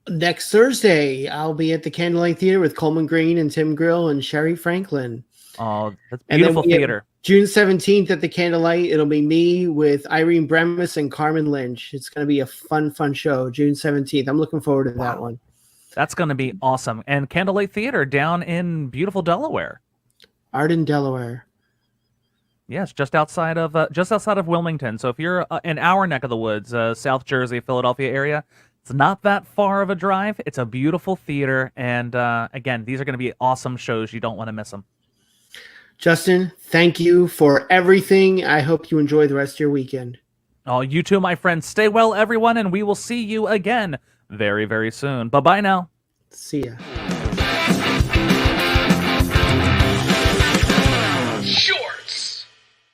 Next Thursday, I'll be at the Candlelight Theater with Coleman Green and Tim Grill and Sherry Franklin. Oh, that's And then beautiful we have theater. June 17th at the Candlelight, it'll be me with Irene Bremis and Carmen Lynch. It's going to be a fun show. June 17th. I'm looking forward to that one. That's going to be awesome. And Candlelight Theater down in beautiful Delaware. Arden, Delaware. Yes, just outside of Wilmington. So if you're in our neck of the woods, South Jersey, Philadelphia area, it's not that far of a drive. It's a beautiful theater, and again, these are going to be awesome shows. You don't want to miss them. Justin, thank you for everything. I hope you enjoy the rest of your weekend. Oh, you too, my friends. Stay well, everyone, and we will see you again very, very soon. Bye-bye now. See ya.